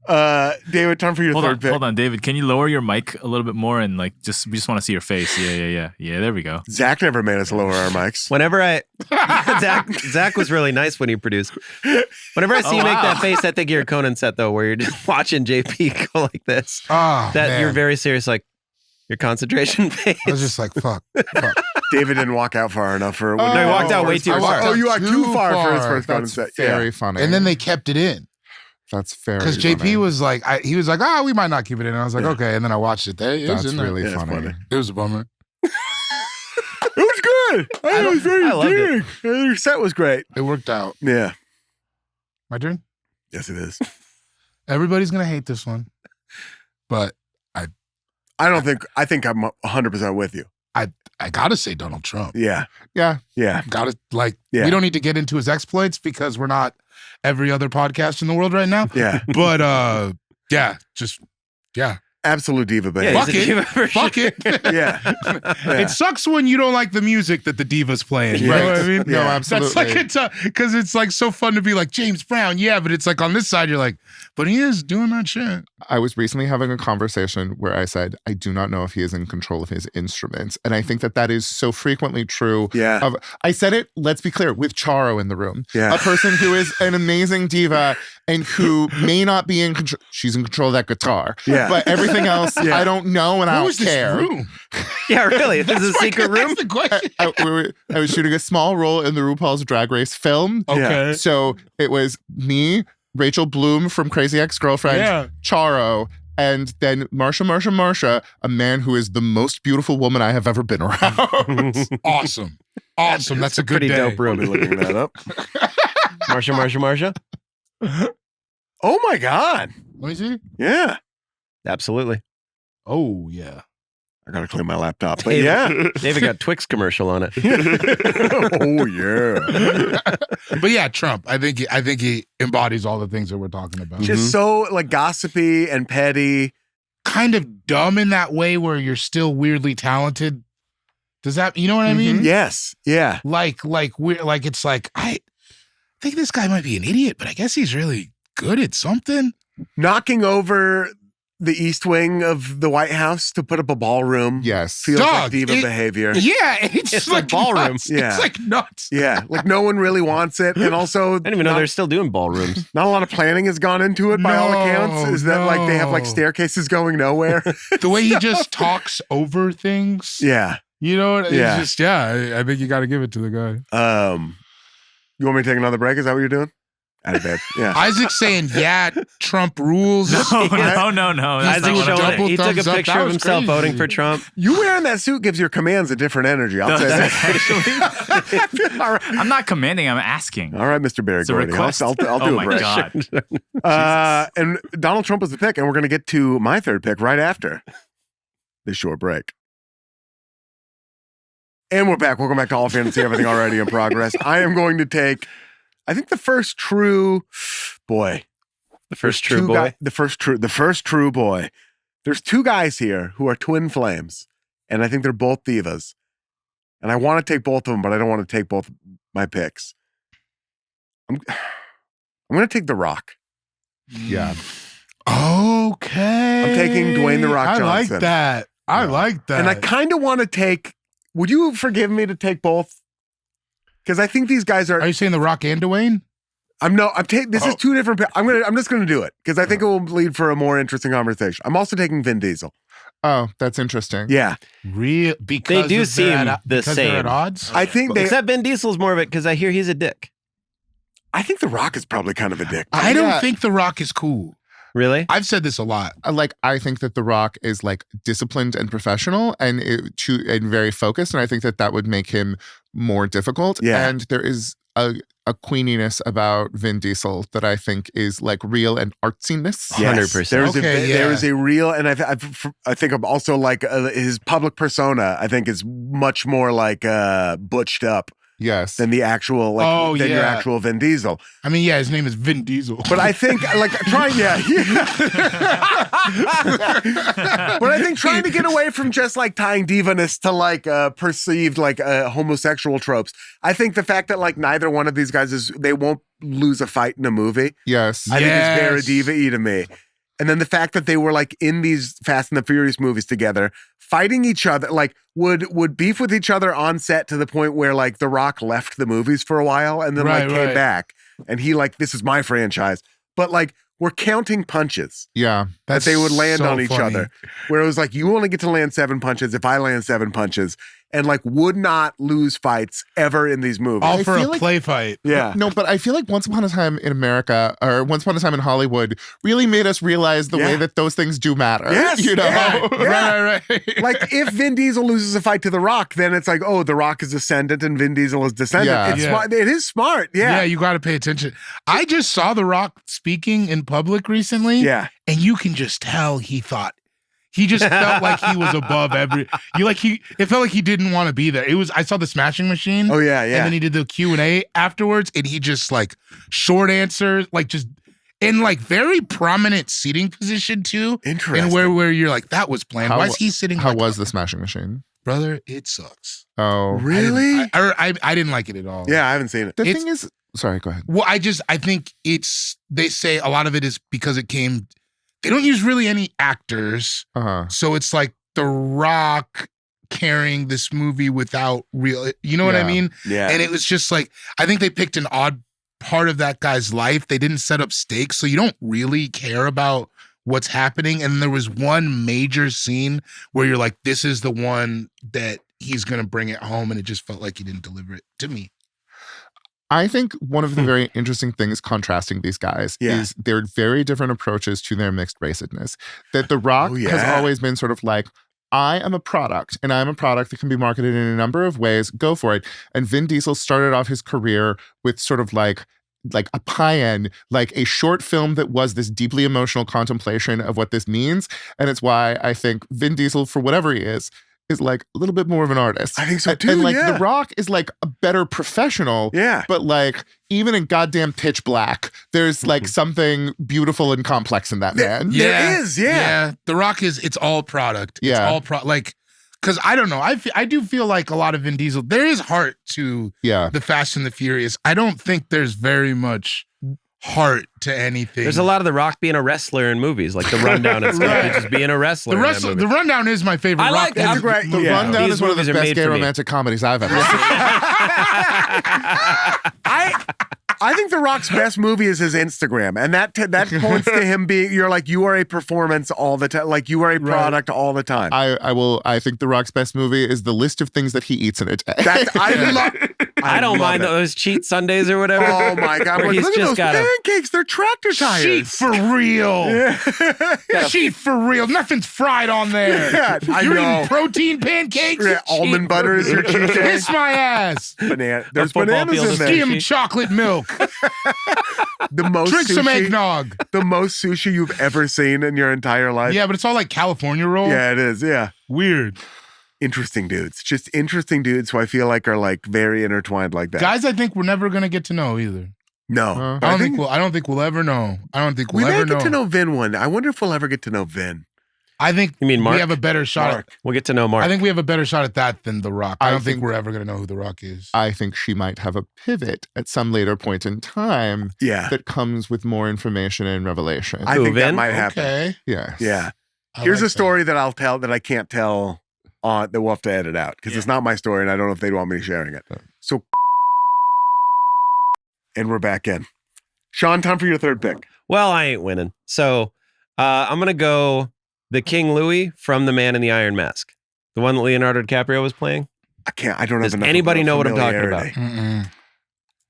David, time for your third pick. Hold on, David. Can you lower your mic a little bit more and like we just want to see your face? Yeah. There we go. Zach never made us lower our mics. Whenever Zach was really nice when he produced. Whenever I see you make that face, I think you're a Conan set though, where you're just watching JP go like this. Oh, man. You're very serious, like your concentration face. I was just like, fuck. David didn't walk out far enough for. No, he walked out way too far. Oh, you walked too far for his first Conan That's set. very funny. And then they kept it in. That's very Because JP funny. was like, we might not keep it in. And I was like, okay. And then I watched it. It was That's in there. really Yeah, it's funny. funny. It was a bummer. It was good. It was very I loved it. endearing. Your set was great. It worked out. Yeah. My turn? Yes, it is. Everybody's going to hate this one. But I think I'm 100% with you. I got to say Donald Trump. Yeah. Yeah. Yeah. Got to, like, Yeah. we don't need to get into his exploits because we're not every other podcast in the world right now. Yeah. But, Absolute diva, baby. Yeah, Fuck he's a diva for it. Fuck sure. it. Yeah. It sucks when you don't like the music that the Divas playing. You know what I mean? No, Yeah. absolutely. That's like because it's like so fun to be like James Brown, yeah, but it's like on this side you're like, but he is doing that shit. I was recently having a conversation where I said, I do not know if he is in control of his instruments. And I think that is so frequently true. Yeah. I said it, let's be clear, with Charo in the room. Yeah. A person who is an amazing diva and who may not be in control. She's in control of that guitar. Yeah. But everything else, I don't know and I don't care. This room? Yeah, really. This is a secret room. That's the question. I was shooting a small role in the RuPaul's Drag Race film. Okay. So it was me, Rachel Bloom from Crazy Ex-Girlfriend, Yeah. Charo, and then Marsha, a man who is the most beautiful woman I have ever been around. Awesome. That's a good Pretty day. dope I'll room. be looking that up. Marsha. Oh my God. Let me see. Yeah. Absolutely. Oh yeah. I gotta clean my laptop. But yeah. David got Twix commercial on it. Oh yeah. But yeah, Trump. I think he embodies all the things that we're talking about. Just so like gossipy and petty. kind of dumb in that way where you're still weirdly talented. Does that, you know what I mean? Yes. Yeah. Like we're like, it's like, I think this guy might be an idiot, but I guess he's really good at something. Knocking over the East Wing of the White House to put up a ballroom. Yes. Feels like Dog, diva behavior. Yeah, it's It's like like ballroom. nuts. Yeah. It's like nuts. Yeah. Like no one really wants it. And also I didn't even know they're still doing ballrooms. not a lot of planning has gone into it by all No, accounts. Is that like they have like no. staircases going nowhere? The way he just talks over things. Yeah. You know, it's Yeah. just, I think you got to give it to the guy. You want me to take another break? Is that what you're doing? Out of bed. Yeah. Isaac's saying, yeah, Trump rules. No. He's That's Isaac doing not what I'm showing double it. He took a thumbs up. picture That of was himself crazy. voting for Trump. You wearing that suit gives your commands a different energy. I'll say that. I'm not commanding. I'm asking. All right, Mr. Barry It's a Gordy. request. I'll do Oh a my break. God. And Donald Trump was the pick, and we're going to get to my third pick right after this short break. And we're back. Welcome back to All Fantasy, everything already in progress. I am going to take, I think the first true boy. The first true boy. The first true boy There's two guys here who are twin flames, and I think they're both divas. And I want to take both of them, but I don't want to take both my picks. I'm going to take The Rock. Yeah. Okay. I'm taking Dwayne The Rock I like Johnson. that. I like that. And I kind of want to take. Would you forgive me to take both? Because I think these guys are. Are you saying The Rock and Dwayne? This is two different. I'm just gonna do it because I think it will lead for a more interesting conversation. I'm also taking Vin Diesel. Oh, that's interesting. Yeah, Because They do of seem that, the because they're same. at odds. I think they. Except Ben Diesel's more of it because I hear he's a dick. I think The Rock is probably kind of a dick. I don't Yeah. think The Rock is cool. Really? I've said this a lot. I think that The Rock is like disciplined and professional and very focused, and I think that would make him more difficult. Yeah. And there is a queeniness about Vin Diesel that I think is like real and artsiness. Yes. 100%. There is a real, and I think I'm also like his public persona. I think is much more like butched up Yes. than the actual than your actual Vin Diesel. I mean, yeah, his name is Vin Diesel. But I think trying but I think trying to get away from just like tying divaness to like perceived like homosexual tropes. I think the fact that like neither one of these guys they won't lose a fight in a movie. Yes. I think it's very Yes. diva-y to me. And then the fact that they were like in these Fast and the Furious movies together, fighting each other, like would beef with each other on set to the point where like The Rock left the movies for a while and then came Right. back and he like, this is my franchise. But like we're counting punches Yeah. that they would land so on each funny. other. Where it was like, you only get to land 7 punches if I land 7 punches. And like would not lose fights ever in these movies. All I for a feel like- play fight. Yeah. No, but I feel like Once Upon a Time in America or Once Upon a Time in Hollywood really made us realize the Yeah. way that those things do matter. Yes, You know? yeah. Right. Like if Vin Diesel loses a fight to The Rock, then it's like, oh, The Rock is ascendant and Vin Diesel is descendant. Yeah. It's Yeah. smart. It is smart. Yeah, Yeah. you got to pay attention. I just saw The Rock speaking in public recently. Yeah. And you can just tell he just felt like he was above it felt like he didn't want to be there. I saw the Smashing Machine. Oh yeah, And yeah. then he did the Q&A afterwards and he just like short answers, like just in like very prominent seating position too. Interesting. And where you're like, that was planned. How- Why is he sitting How like, was the Smashing Machine? brother, it sucks. Oh. Really? I didn't like it at all. Yeah, I haven't seen it. The It's- thing is, sorry, go ahead. Well, I think they say a lot of it is because they don't use really any actors. Uh-huh. So it's like The Rock carrying this movie without real, you know what I Yeah. mean? Yeah. And it was just like, I think they picked an odd part of that guy's life. They didn't set up stakes. So you don't really care about what's happening. And there was one major scene where you're like, this is the one that he's going to bring it home. And it just felt like he didn't deliver it to me. I think one of the very interesting things contrasting these guys Yeah. is their very different approaches to their mixed racedness. That The Rock Oh, has yeah. always been sort of like, I am a product and I'm a product that can be marketed in a number of ways. Go for it. And Vin Diesel started off his career with sort of like a pie-in, like a short film that was this deeply emotional contemplation of what this means. And it's why I think Vin Diesel, for whatever he is like a little bit more of an artist. I think so And- too, And like yeah. The Rock is like a better professional. Yeah. But like even in goddamn Pitch Black, there's like something beautiful and complex in that man. There is, yeah. The Rock it's all product. Yeah. It's all because I don't know. I do feel like a lot of Vin Diesel, there is heart to Yeah. the Fast and the Furious. I don't think there's very much heart to anything. There's a lot of The Rock being a wrestler in movies, like The Rundown and stuff. Right. Just being a wrestler. The Rundown is my favorite I Rock like that. movie. Great. The Yeah. Rundown These is one of the movies are best made gay for me. romantic comedies I've ever seen. I think The Rock's best movie is his Instagram, and that points to him being. You're like, you are a performance all the time, like you are a product all the time. I think The Rock's best movie is the list of things that he eats in a day. I don't mind it. those cheat Sundays or whatever. Oh my god! Where Look he's at just those got a pancakes. They're tractor tires. Sheet for real. Yeah. Sheet for real. Nothing's fried on there. Yeah, I You're know. eating protein pancakes? Yeah, almond butter is your cheat day. Kiss my ass. Banana. There's football bananas field in is there. Skim chocolate milk. The most Drink some sushi- eggnog. The most sushi you've ever seen in your entire life. Yeah, but it's all like California roll. Yeah, it is. Yeah. Weird. Interesting dudes. Just interesting dudes who I feel like are like very intertwined like that. Guys, I think we're never gonna get to know either. No. I don't think we'll ever know. I don't think we we'll may ever get know. to know Vin one. I wonder if we'll ever get to know Vin. I think You mean Mark? we have a better shot. Mark. We'll get to know Mark. I think we have a better shot at that than The Rock. I I don't think think- we're ever going to know who The Rock is. I think she might have a pivot at some later point in time Yeah. that comes with more information and revelation. I Who, think that Vin? might happen. Okay. yes. Yeah. I Here's like a story that I'll tell that I can't tell on that we'll have to edit out because it's not my story and I don't know if they'd want me sharing it. So, and we're back in. Sean, time for your third pick. Well, I ain't winning. So I'm going to go the King Louis from The Man in the Iron Mask. The one that Leonardo DiCaprio was playing. I don't have Does enough. anybody of a know what I'm talking about? familiarity.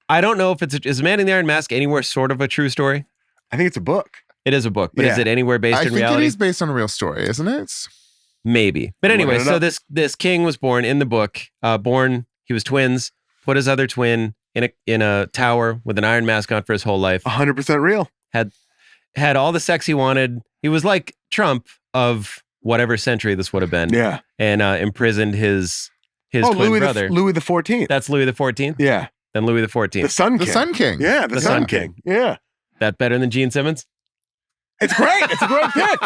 I don't know if is The Man in the Iron Mask anywhere sort of a true story? I think it's a book. It is a book, but is Yeah. it anywhere based I in think reality? it is based on a real story, isn't it? Maybe. But Looking anyway, it so up. this king was born in the book. He was twins, put his other twin in a tower with an iron mask on for his whole life. 100% real. Had all the sex he wanted. He was like Trump of whatever century this would have been. Yeah. And imprisoned his twin Louis brother. Louis the 14th. That's Louis the 14th? Yeah. Then Louis the 14th. The Sun King. The Sun King. Yeah, the Sun King. Yeah. That better than Gene Simmons? It's great. It's a great pick.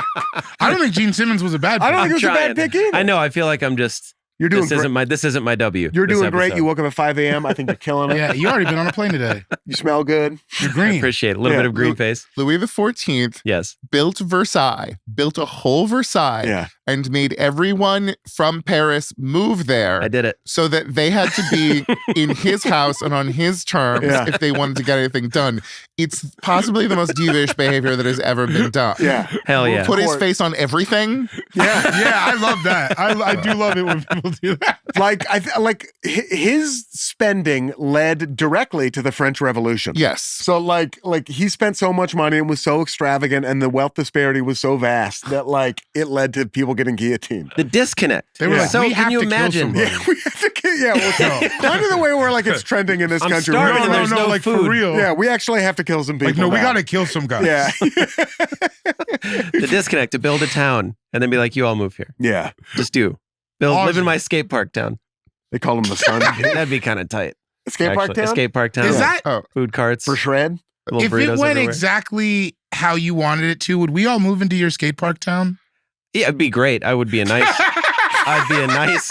I don't think Gene Simmons was a bad pick. I don't think it was I'm a bad trying. pick either. I know. I feel like I'm just You're doing this great. isn't my W. You're this doing great. episode. You woke up at 5 a.m. I think you're killing it. Yeah, you already been on a plane today. You smell good. You're I green. appreciate it. A little Yeah. bit of green face. Louis XIV Yes. built Versailles, built a whole Versailles, Yeah. and made everyone from Paris move there I did it. so that they had to be in his house and on his terms Yeah. if they wanted to get anything done. It's possibly the most divish behavior that has ever been done. Yeah. Hell yeah. Put his Court. face on everything. Yeah. Yeah, I love that. I do love it when people do that. Like his spending led directly to the French Revolution. Yes. So like he spent so much money and was so extravagant and the wealth disparity was so vast that like it led to people getting guillotined. The disconnect. They were Yeah. like, So we can have you to imagine? kill somebody. We have to kind of the way where like it's trending in this I'm country. starving We're and like, there's no like food. for real. yeah, we actually have to kill some people. Like, no, we now. got to kill some guys. Yeah. The disconnect to build a town and then be like, you all move here. Yeah. Just live in Awesome. my skate park town. They call him the Sun King. That'd be kind of tight. Skate park actually. town? Skate park town. Is that food carts? For shred? little if burritos it went everywhere. exactly how you wanted it to? Would we all move into your skate park town? Yeah, it'd be great. I would be a nice. I'd be a nice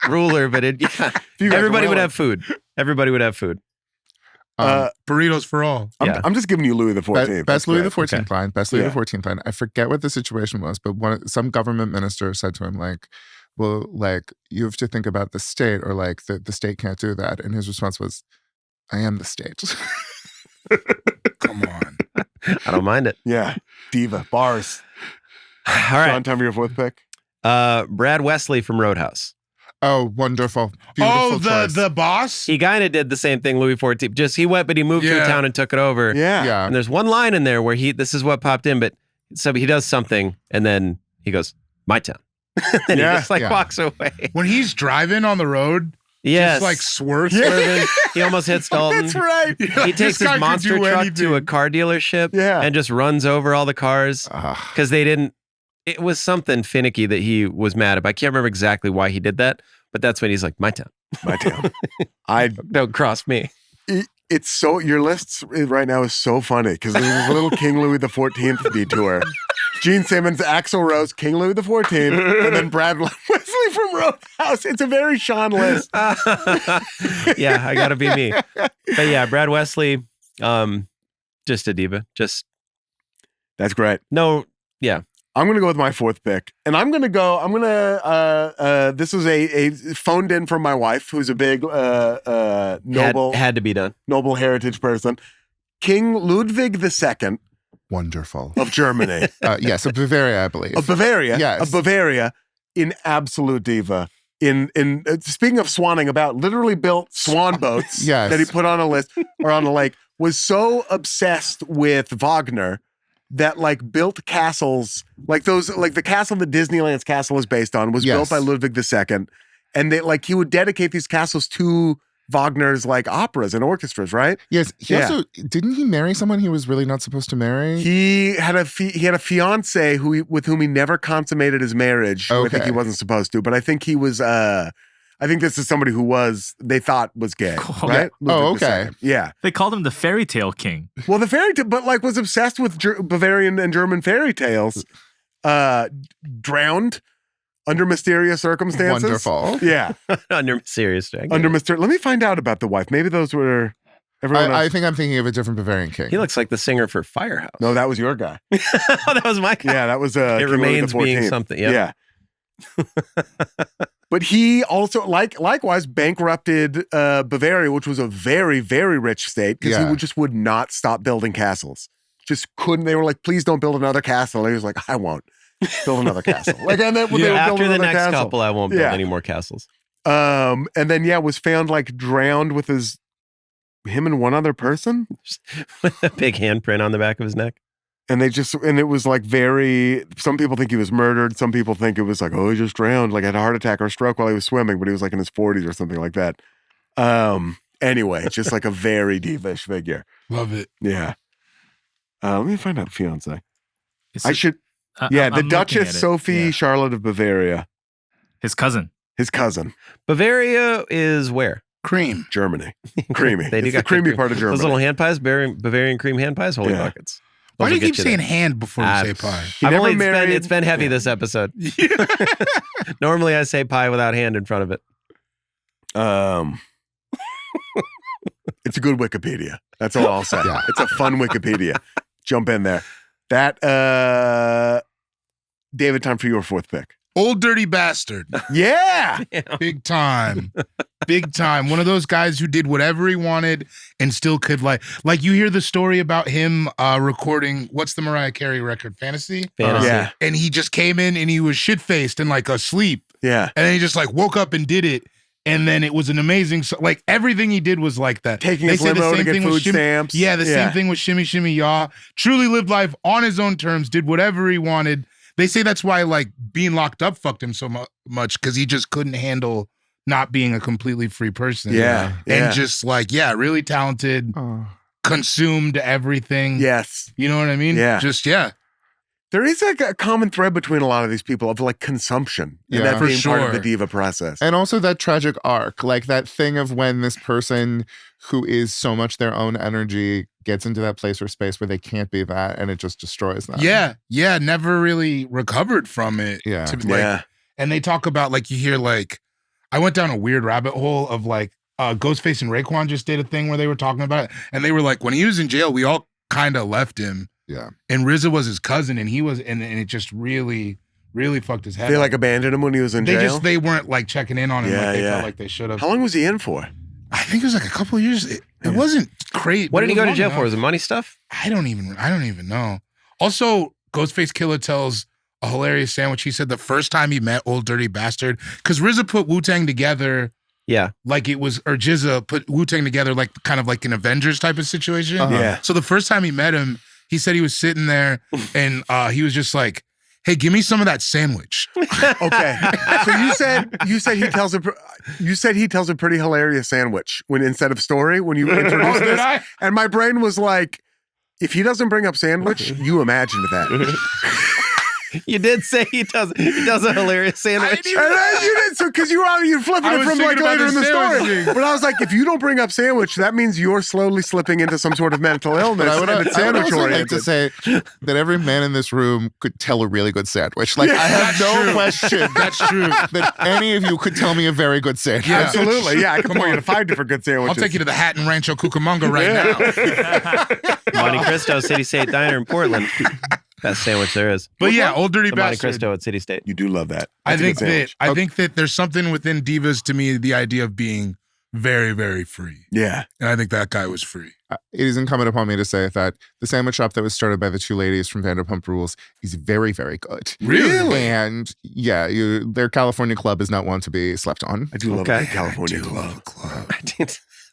ruler, but You guys everybody would really- have food. Everybody would have food. Burritos for all. Yeah. I'm just giving you Louis the 14th. Best Louis the great. 14th line. Best Louis Yeah. the 14th line. I forget what the situation was, but some government minister said to him, like, well, like, you have to think about the state, or like the state can't do that. And his response was, I am the state. Come on. I don't mind it. Yeah. Diva. Bars. All Sean, right. time for your fourth pick. Brad Wesley from Roadhouse. Oh, wonderful. Beautiful choice. the boss? He kind of did the same thing Louis XIV. Just he went, but he moved to a Yeah. town and took it over. Yeah. yeah. And there's one line in there where this is what popped in, but so he does something and then he goes, my town. and Yeah, he just like yeah. walks away. When he's driving on the road, Yes. just like swerves. Swerving. He almost hits Dalton. That's right. He This takes guy his could monster do truck to a anything. car dealership Yeah. and just runs over all the cars Ah. because it was something finicky that he was mad about. I can't remember exactly why he did that, but that's when he's like, my town. My town. I Don't cross me. it's so your list right now is so funny because there's a little King Louis the 14th detour. Gene Simmons, Axl Rose, King Louis the 14th, and then Brad Wesley from Roadhouse. It's a very Sean list. Yeah, I gotta be me. But yeah, Brad Wesley, just a diva. Just That's great. no, yeah. I'm gonna go with my fourth pick, and I'm gonna this was a phoned in from my wife, who's a big noble Had to be done. noble heritage person. King Ludwig II Wonderful. of Germany, Yes, of Bavaria, I believe. of Bavaria, Yes. of Bavaria, in absolute diva. In speaking of swanning about, literally built swan boats Yes. that he put on a list or on a lake. Was so obsessed with Wagner that like built castles like those, like the castle that Disneyland's castle is based on was Yes. built by Ludwig II, and they like he would dedicate these castles to Wagner's like operas and orchestras, right? Yes. He Yeah. also didn't he marry someone he was really not supposed to marry? He had a fiance with whom he never consummated his marriage. Who I think Okay. he wasn't supposed to, but I think he was. I think this is somebody who they thought was gay, Cool. right? Oh, Ludwig okay. II. Yeah. They called him the fairy tale king. Well, the fairy tale, but like was obsessed with Bavarian and German fairy tales. drowned under mysterious circumstances. Wonderful. Yeah, Under mysterious. I get under it. mysterious. Let me find out about the wife. Maybe those were everyone I else. think I'm thinking of a different Bavarian king. He looks like the singer for Firehouse. No, that was your guy. Oh, that was my guy. Yeah, that was. It King Louis remains being XIV. something. Yep. Yeah. But he also, likewise, bankrupted Bavaria, which was a very, very rich state, because Yeah. just would not stop building castles. Just couldn't. They were like, "Please don't build another castle." And he was like, "I won't build another castle." Like, and then when they were After building the another next castle. couple, I won't build Yeah. any more castles. And then was found like drowned with him and one other person. With a big handprint on the back of his neck. And it was like some people think he was murdered. Some people think it was like, oh, he just drowned, like had a heart attack or stroke while he was swimming, but he was like in his 40s or something like that. Anyway, it's just like a very divish figure. Love it. Yeah. Let me find out fiance. It's I should, yeah, I'm the looking Duchess at it. Sophie Yeah. Charlotte of Bavaria, His cousin. his cousin, Bavaria is where? Cream. Germany. Creamy. They do It's the got creamy cream. part of Germany. Those little hand pies, Bavarian cream hand pies, holy Yeah. buckets. Why Those do will you keep get saying there. hand before you say pie? He I've never only, married. it's been heavy this episode. Normally I say pie without hand in front of it. It's a good Wikipedia. That's all I'll say. Yeah. It's a fun Wikipedia. Jump in there. That David, time for your fourth pick. Old dirty bastard. Yeah. Big time. Big time. One of those guys who did whatever he wanted and still could like you hear the story about him recording, what's the Mariah Carey record? Fantasy? Fantasy. Yeah. And he just came in and he was shit-faced and like asleep. Yeah. And then he just like woke up and did it. And then it was an amazing, like everything he did was like that. Taking They his say the limo to same get thing with food Shimmy- stamps. Yeah, the same thing with Shimmy Shimmy Yaw. Truly lived life on his own terms, did whatever he wanted. They say that's why like being locked up fucked him so much because he just couldn't handle not being a completely free person. Yeah. And just like, really talented, Oh. consumed everything. Yes. You know what I mean? Yeah. Just, There is like a common thread between a lot of these people of like consumption. And Yeah. that For being part of the sure. diva process. And also that tragic arc, like that thing of when this person who is so much their own energy gets into that place or space where they can't be that and it just destroys them. Yeah. Never really recovered from it. Yeah. Yeah. And they talk about like, you hear like, I went down a weird rabbit hole of like, Ghostface and Raekwon just did a thing where they were talking about it. And they were like, when he was in jail, we all kind of left him. Yeah. And RZA was his cousin, and he was, and it just really, really fucked his head. They up. like abandoned him when he was in jail. They weren't like checking in on him Yeah, like they yeah. felt like they should have. How long was he in for? I think it was like a couple of years. It wasn't crazy. What did he go to jail for? Was it money stuff? I don't even know. Also, Ghostface Killer tells a hilarious sandwich. He said the first time he met Old Dirty Bastard, because RZA put Wu-Tang together Yeah. like it was, or Jizza put Wu-Tang together like kind of like an Avengers type of situation. Uh-huh. Yeah. So the first time he met him, he said he was sitting there and he was just like, "Hey, give me some of that sandwich." Okay. So you said he tells a pretty hilarious sandwich when instead of story when you introduced Did this. I? And my brain was like, if he doesn't bring up sandwich, you imagined that. You did say he does a hilarious sandwich. And then you did so because you're flipping I it was from like thinking about later in the the story. sandwich thing. But I was like, if you don't bring up sandwich, that means you're slowly slipping into some sort of mental illness. But I would and it's also sandwich like oriented. to say that every man in this room could tell a really good sandwich. Like, I have That's no true. question That's true. that any of you could tell me a very good sandwich. Yeah. Absolutely. Yeah, I can Come point you on. to 5 different good sandwiches. I'll take you to the Hatton Rancho Cucamonga right now. Monte Cristo City State Diner in Portland. Best sandwich there is. But yeah, Old Dirty The Monte Bastard. Cristo at City State. You do love that. I That's a think good that sandwich. there's something within Divas to me, the idea of being very, very free. Yeah. And I think that guy was free. It is incumbent upon me to say that the sandwich shop that was started by the two ladies from Vanderpump Rules is very, very good. Really? And yeah, their California club is not one to be slept on. I do love Okay. the California club.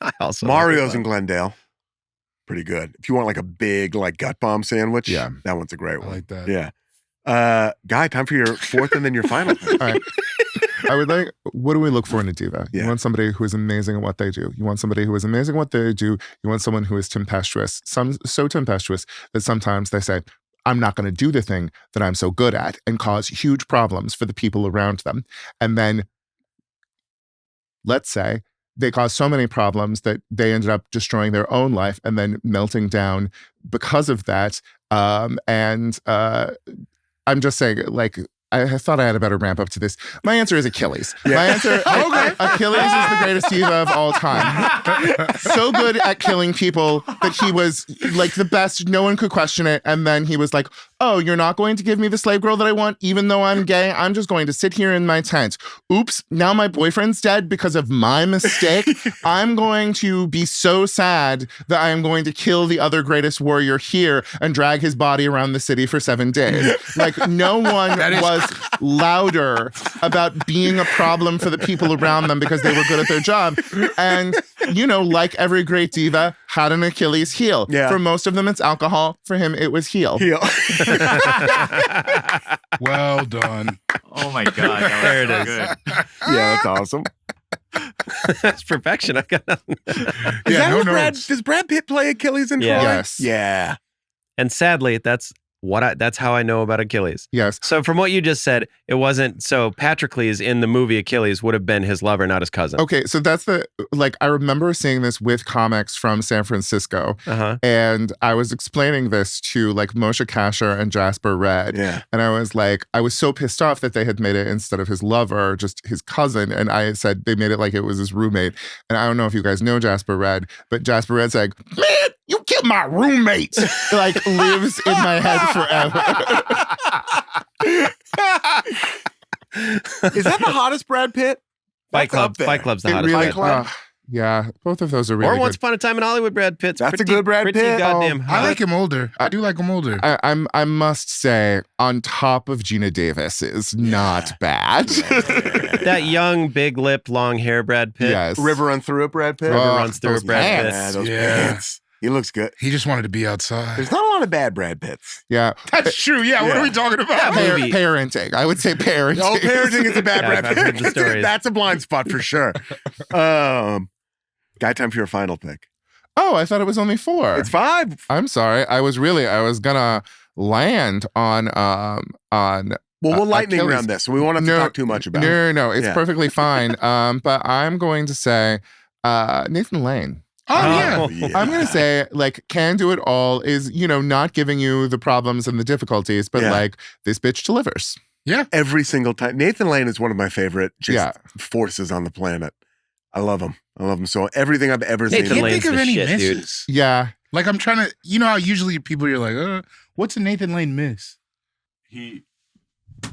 I also Mario's in Glendale. Pretty good. If you want like a big like gut bomb sandwich, Yeah. that one's a great I one. like that. Yeah. Guy, time for your fourth and then your final pick. All right. I would like, what do we look for in a diva? Yeah. You want somebody who is amazing at what they do. You want somebody who is amazing at what they do. You want someone who is tempestuous. So tempestuous that sometimes they say, I'm not going to do the thing that I'm so good at and cause huge problems for the people around them. And then, let's say, they caused so many problems that they ended up destroying their own life and then melting down because of that. I I'm just saying, like, I thought I had a better ramp up to this. My answer is Achilles. Yeah. My answer, Achilles is the greatest diva of all time. So good at killing people that he was like the best. No one could question it. And then he was like, oh, you're not going to give me the slave girl that I want, even though I'm gay? I'm just going to sit here in my tent. Oops, now my boyfriend's dead because of my mistake. I'm going to be so sad that I am going to kill the other greatest warrior here and drag his body around the city for 7 days. Like, no one was louder about being a problem for the people around them because they were good at their job. And, you know, like every great diva, had an Achilles heel. Yeah. For most of them, it's alcohol. For him, it was heel. Well done. Oh my God. That was There it so is. good. Yeah, that's awesome. That's perfection. I got nothing. Yeah, no Does Brad Pitt play Achilles in Yeah. Troy? Yes. Yeah. And sadly, that's how I know about Achilles. Yes. So from what you just said, it wasn't so Patrocles in the movie Achilles would have been his lover, not his cousin. Okay, so that's I remember seeing this with comics from San Francisco, and I was explaining this to like Moshe Kasher and Jasper Red, Yeah. and I was like, I was so pissed off that they had made it instead of his lover, just his cousin, and I said they made it like it was his roommate, and I don't know if you guys know Jasper Red, but Jasper Red's like, man, you killed my roommate, like lives in my head forever. Is that the hottest Brad Pitt? Fight That's up Club. there. Fight Club's the It hottest. really, Brad Pitt. Club. yeah, both of those are really Or good. Once Upon a Time in Hollywood, Brad Pitt's That's a pretty, good Brad pretty Pitt. goddamn Oh, hot. I like him older. I do like him older. I must say, on top of Gina Davis is not bad. That young, big-lipped, long hair Brad Pitt. Yes. River Run Through It, Brad Pitt. River runs through those it, Brad Pitt. pants. Yeah, those Yeah. pants. He looks good. He just wanted to be outside. There's not a lot of bad Brad Pitts. Yeah. That's true. Yeah. What Yeah. are we talking about? movie. Parenting. I would say parenting. Oh, parenting is a bad Yeah, Brad I've heard the Pitt. stories. That's a blind spot for sure. Guy, time for your final pick. Oh, I thought it was only 4. It's 5. I'm sorry. I was gonna land on Well, we'll lightning Achilles. round this. So we won't have to talk too much about it. No, it's Yeah. perfectly fine. But I'm going to say Nathan Lane. Oh, yeah. Oh, yeah. I'm going to say, like, can do it all is, you know, not giving you the problems and the difficulties, but Yeah. like, this bitch delivers. Every single time. Nathan Lane is one of my favorite just Yeah. forces on the planet. I love him. So everything I've ever Nathan seen. Can't Lane's think of the any shit, dude. misses. Yeah. Like, I'm trying to, you know how usually people are like, what's a Nathan Lane miss?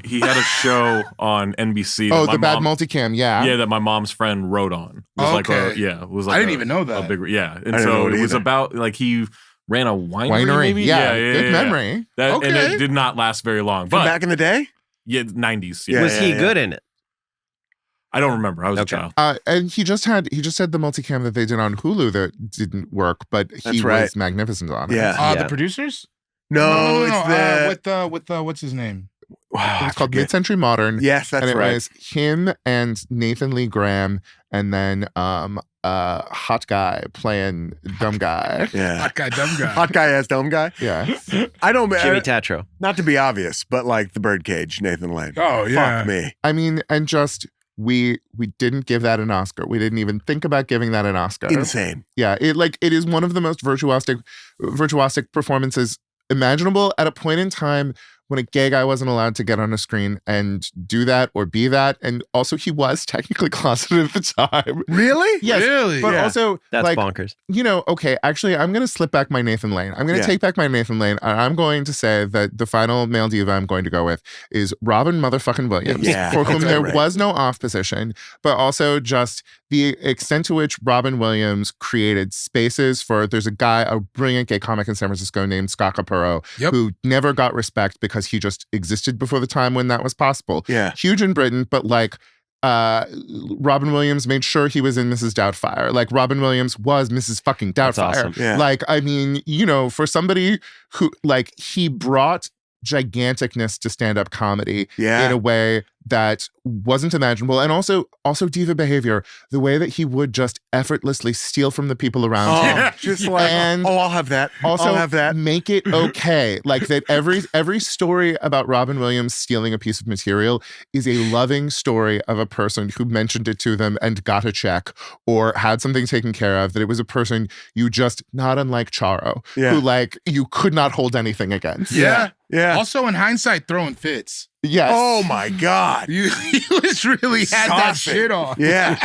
He had a show on NBC. Oh, that the my bad mom, multicam. Yeah. Yeah, that my mom's friend wrote on. It was like Okay. it was like I didn't even know that. A big, yeah, and didn't know so it it was either. about like he ran a winery. Winery. Maybe? Yeah. Good memory. That, And Okay. it did not last very long. From But back in the day? yeah, 90s. Yeah. Was he good in it? I don't remember. I was Okay. a child. And he just had the multicam that they did on Hulu that didn't work, but he That's right. was magnificent on it. Yeah. The Yeah. producers? No, it's the. with what's his name? Wow, I It's called forget. Mid-Century Modern. Yes, that's and it right. was him and Nathan Lee Graham, and then hot guy playing dumb guy. Yeah. Hot guy, dumb guy. Hot guy as dumb guy. Yeah. I don't. Jimmy Tatro. Not to be obvious, but like the Birdcage, Nathan Lane. Oh, yeah. Fuck me. I mean, and just we didn't give that an Oscar. We didn't even think about giving that an Oscar. Insane. Yeah, it is one of the most virtuosic performances imaginable at a point in time when a gay guy wasn't allowed to get on a screen and do that or be that. And also he was technically closeted at the time. Really? Yes. Really? But Yeah. also, That's like, bonkers. you know, okay, actually, I'm going to slip back my Nathan Lane. I'm going to Yeah. take back my Nathan Lane. And I'm going to say that the final male diva I'm going to go with is Robin motherfucking Williams, Yeah, for whom that's there right. was no off position, but also just the extent to which Robin Williams created spaces for, there's a brilliant gay comic in San Francisco named Scott Capurro, Yep. who never got respect because he just existed before the time when that was possible. Yeah. Huge in Britain, but like, Robin Williams made sure he was in Mrs. Doubtfire. Like, Robin Williams was Mrs. fucking That's Doubtfire. awesome. Yeah. Like, I mean, you know, for somebody who, like, he brought giganticness to stand-up comedy Yeah. in a way that wasn't imaginable. And also diva behavior, the way that he would just effortlessly steal from the people around him. Just like, And I'll have that. Also, I'll have that. make it okay. Like that every story about Robin Williams stealing a piece of material is a loving story of a person who mentioned it to them and got a check or had something taken care of, that it was a person you just, not unlike Charo, who like you could not hold anything against. Yeah. Also, in hindsight, throwing fits. Yes. Oh my God. He was really had that Stop it. shit on. Yeah.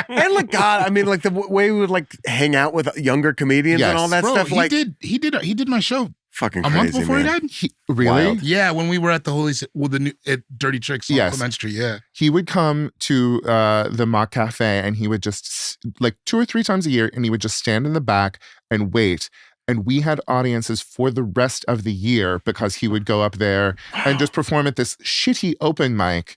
And like, God, I mean, like the way we would like hang out with younger comedians and all that Bro, stuff. he Like, did my show fucking a crazy, month before man. he died. Really? Wild. Yeah, when we were at the the new at Dirty Tricks on Yes. Clement Street. Yeah. He would come to the Mock Cafe and he would just like 2 or 3 times a year, and he would just stand in the back and wait. And we had audiences for the rest of the year because he would go up there and just perform at this shitty open mic.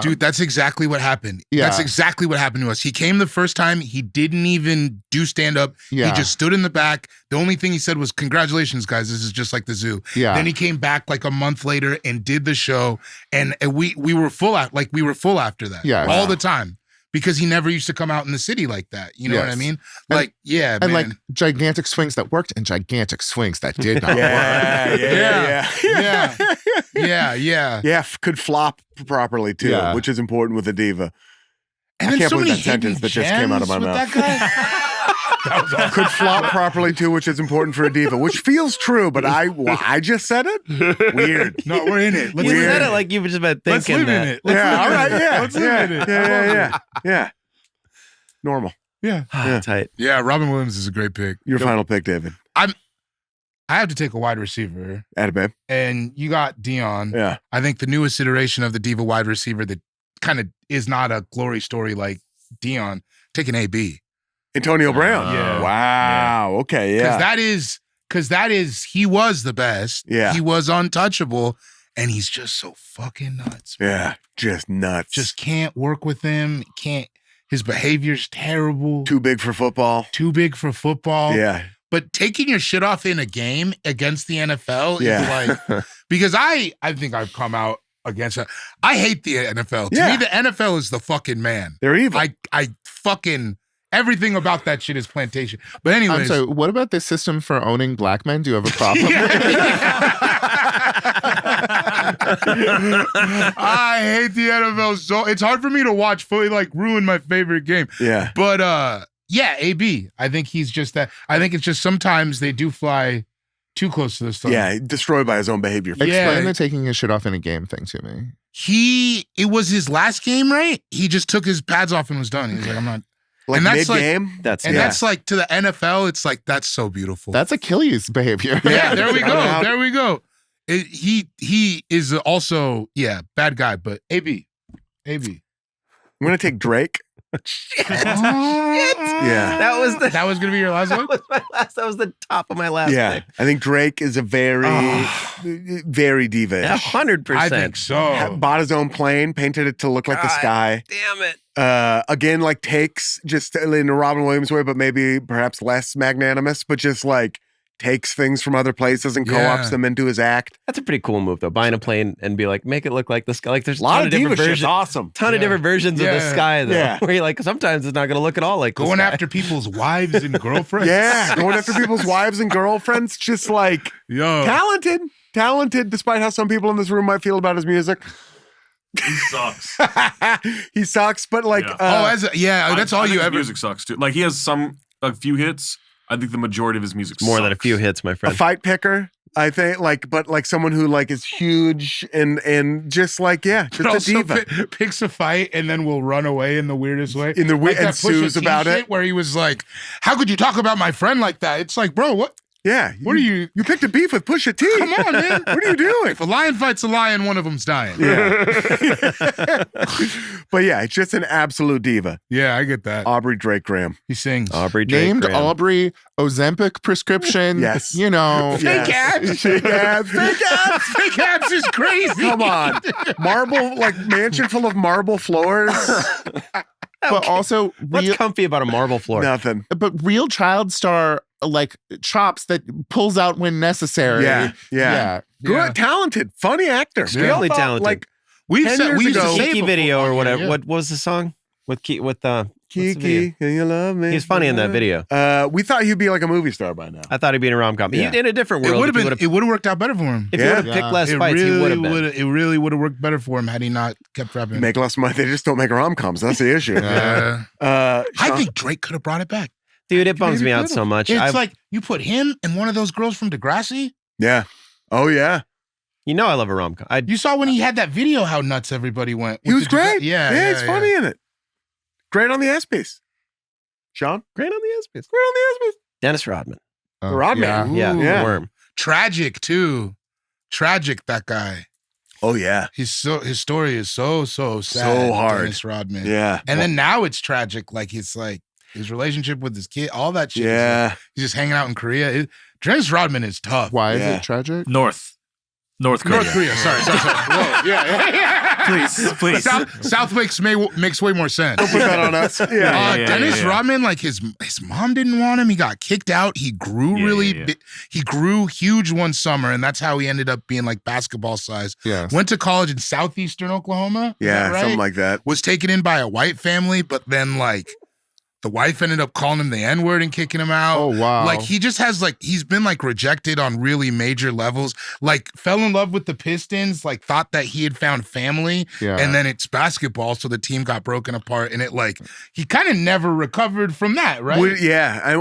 Dude, that's exactly what happened. Yeah. That's exactly what happened to us. He came the first time. He didn't even do stand-up. Yeah. He just stood in the back. The only thing he said was, "Congratulations, guys. This is just like the zoo." Yeah. Then he came back like a month later and did the show. And we were full out. Like we were full after that. Yeah. All Wow. the time. Because he never used to come out in the city like that. You know what I Yes. mean? And- Like, yeah, And man. like gigantic swings that worked and gigantic swings that did not work. Yeah. Could flop properly too, Yeah. which is important with a diva. And I then can't so believe many that sentence hidden that just came out of my gems with mouth. That guy. Could flop properly too, which is important for a diva, which feels true, but I just said it? Weird. No, we're in it. Let's You live said in it like you've just been Let's thinking live in that. it. Let's Yeah, live all in right, it. yeah. Let's live in it. Yeah. Normal. Yeah. Tight. Yeah, Robin Williams is a great pick. Your final pick, David. I have to take a wide receiver, Atta babe. and you got Dion. Yeah. I think the newest iteration of the diva wide receiver that kind of is not a glory story like Dion. Taking AB. Antonio Brown. Yeah. Wow. Okay. Yeah. Because that is he was the best. Yeah. He was untouchable, and he's just so fucking nuts. Man. Yeah. Just nuts. Just can't work with him. Can't. His behavior's terrible. too big for football. Too big for football. Yeah. But taking your shit off in a game against the NFL Yeah. is like, because I think I've come out against it. I hate the NFL. To Yeah. me, the NFL is the fucking man. They're evil. I fucking, everything about that shit is plantation. But I'm anyways. sorry, what about this system for owning black men? Do you have a problem? I hate the NFL so it's hard for me to watch fully, like ruin my favorite game. Yeah. But yeah, AB. I think he's just that. I think it's just sometimes they do fly too close to the sun. Yeah. Destroyed by his own behavior. Yeah. Explain the taking his shit off in a game thing to me. It was his last game, right? He just took his pads off and was done. He's like, I'm not. Like and that's mid-game. That's And Yeah. that's like to the NFL, it's like that's so beautiful. That's Achilles behavior. yeah, there we Shout go. out. There we go. He is also bad guy, but AB. I'm gonna take Drake. Yeah. That was gonna be your last one. That was the top of my last Yeah. pick. I think Drake is a very, very diva. 100%. I think so. Bought his own plane, painted it to look like the God. sky. Damn it. Again, like takes just in a Robin Williams way, but maybe perhaps less magnanimous, but just like takes things from other places and co-ops Yeah. them into his act. That's a pretty cool move, though. Buying a plane and be like, make it look like the sky. Like, there's A lot ton of different diva shit's versions. awesome. Ton of different versions of the Yeah. sky, though. Yeah. Where you're like, sometimes it's not going to look at all like the Going sky. after people's wives and girlfriends. Yeah, going after people's wives and girlfriends, just like Yo. talented, despite how some people in this room might feel about his music. He sucks. He sucks, but like, Yeah. That's all I think you his ever. music sucks too. Like he has a few hits. I think the majority of his music More sucks. than a few hits, my a friend. fight picker. I think, like, but like someone who like is huge and just like just But a also diva. picks a fight and then will run away in the weirdest way. In the like and that Pusha sues T about shit it. where he was like, "How could you talk about my friend like that?" It's like, bro, what? Yeah, What are you? You picked a beef with Pusha T. Come on, man. What are you doing? If a lion fights a lion, one of them's dying. Yeah. But yeah, it's just an absolute diva. Yeah, I get that. Aubrey Drake Graham. He sings. Aubrey Drake Named Graham. Aubrey, Ozempic prescription. Yes. You know. Fake abs. Fake abs. Fake abs. Fake abs is crazy. Come on. Marble, like mansion full of marble floors. But also What's real, comfy about a marble floor? Nothing. but real child star like chops that pulls out when necessary. Yeah. Yeah. Good, talented, funny actor. We all Really thought, talented. Like We 10 said years we used to ago- say Kiki before video or on whatever. here, What was the song with what's the video? Kiki, can you love me? He's funny in that video. We thought he'd be like a movie star by now. I thought he'd be in a rom com. Yeah. In a different It world, would have if he been. would've- It would have worked out better for him. if he would have Yeah. picked less It fights, he would have been. It really would have worked better for him had he not kept rapping. Make less money. They just don't make rom-coms. That's the issue. Yeah. I I think Drake could have brought it back. Dude, it bums Maybe me out could've. so much. It's like you put him and one of those girls from Degrassi. Yeah. Oh yeah. you know, I love a rom com. You saw when he had that video how nuts everybody went. He with was the great. Yeah, he's funny in it. Great on the S piece. Sean. Great on the S-Piece. Great on the S piece. Dennis Rodman. Rodman. Yeah. Yeah, Yeah. Worm. Tragic too. Tragic, that guy. Oh yeah. His story is so sad. So hard. Dennis Rodman. Yeah. And then now it's tragic. Like it's like his relationship with his kid, all that shit. is like- Yeah. he's just hanging out in Korea. Dennis Rodman is tough. Why is Yeah. it tragic? North Korea. North Korea. Sorry. Whoa, yeah. Please. South makes way more sense. Put that on us. Yeah. Dennis yeah. Rodman, like his mom didn't want him. He got kicked out. He grew he grew huge one summer, and that's how he ended up being like basketball size. Yes. Went to college in southeastern Oklahoma. Is Yeah. that right? Something like that. Was taken in by a white family, but then like the wife ended up calling him the N-word and kicking him out. Oh, wow. Like he just has like he's been like rejected on really major levels. Like fell in love with the Pistons, like thought that he had found family, Yeah. and then it's basketball, so the team got broken apart, and it like he kind of never recovered from that, right?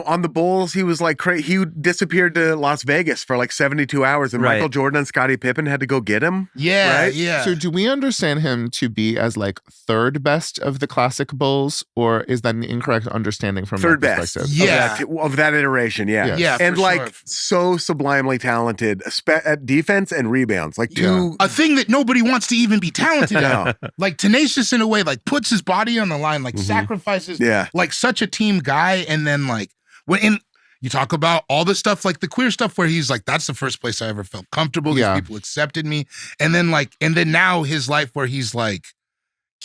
On the Bulls, he was like he disappeared to Las Vegas for like 72 hours, and Right. Michael Jordan and Scottie Pippen had to go get him. yeah, right? yeah. So do we understand him to be as like third best of the classic Bulls, or is that an incorrect understanding from Third that best. perspective? Yeah. Of that iteration. Yeah. Yeah. Yeah, And for like sure. so sublimely talented at defense and rebounds. Like two. A thing that nobody wants to even be talented No. at. Like tenacious in a way, like puts his body on the line, like sacrifices Yeah. like such a team guy. And then like when you talk about all the stuff, like the queer stuff where he's like, that's the first place I ever felt comfortable. These Yeah. people accepted me. And then now his life where he's like,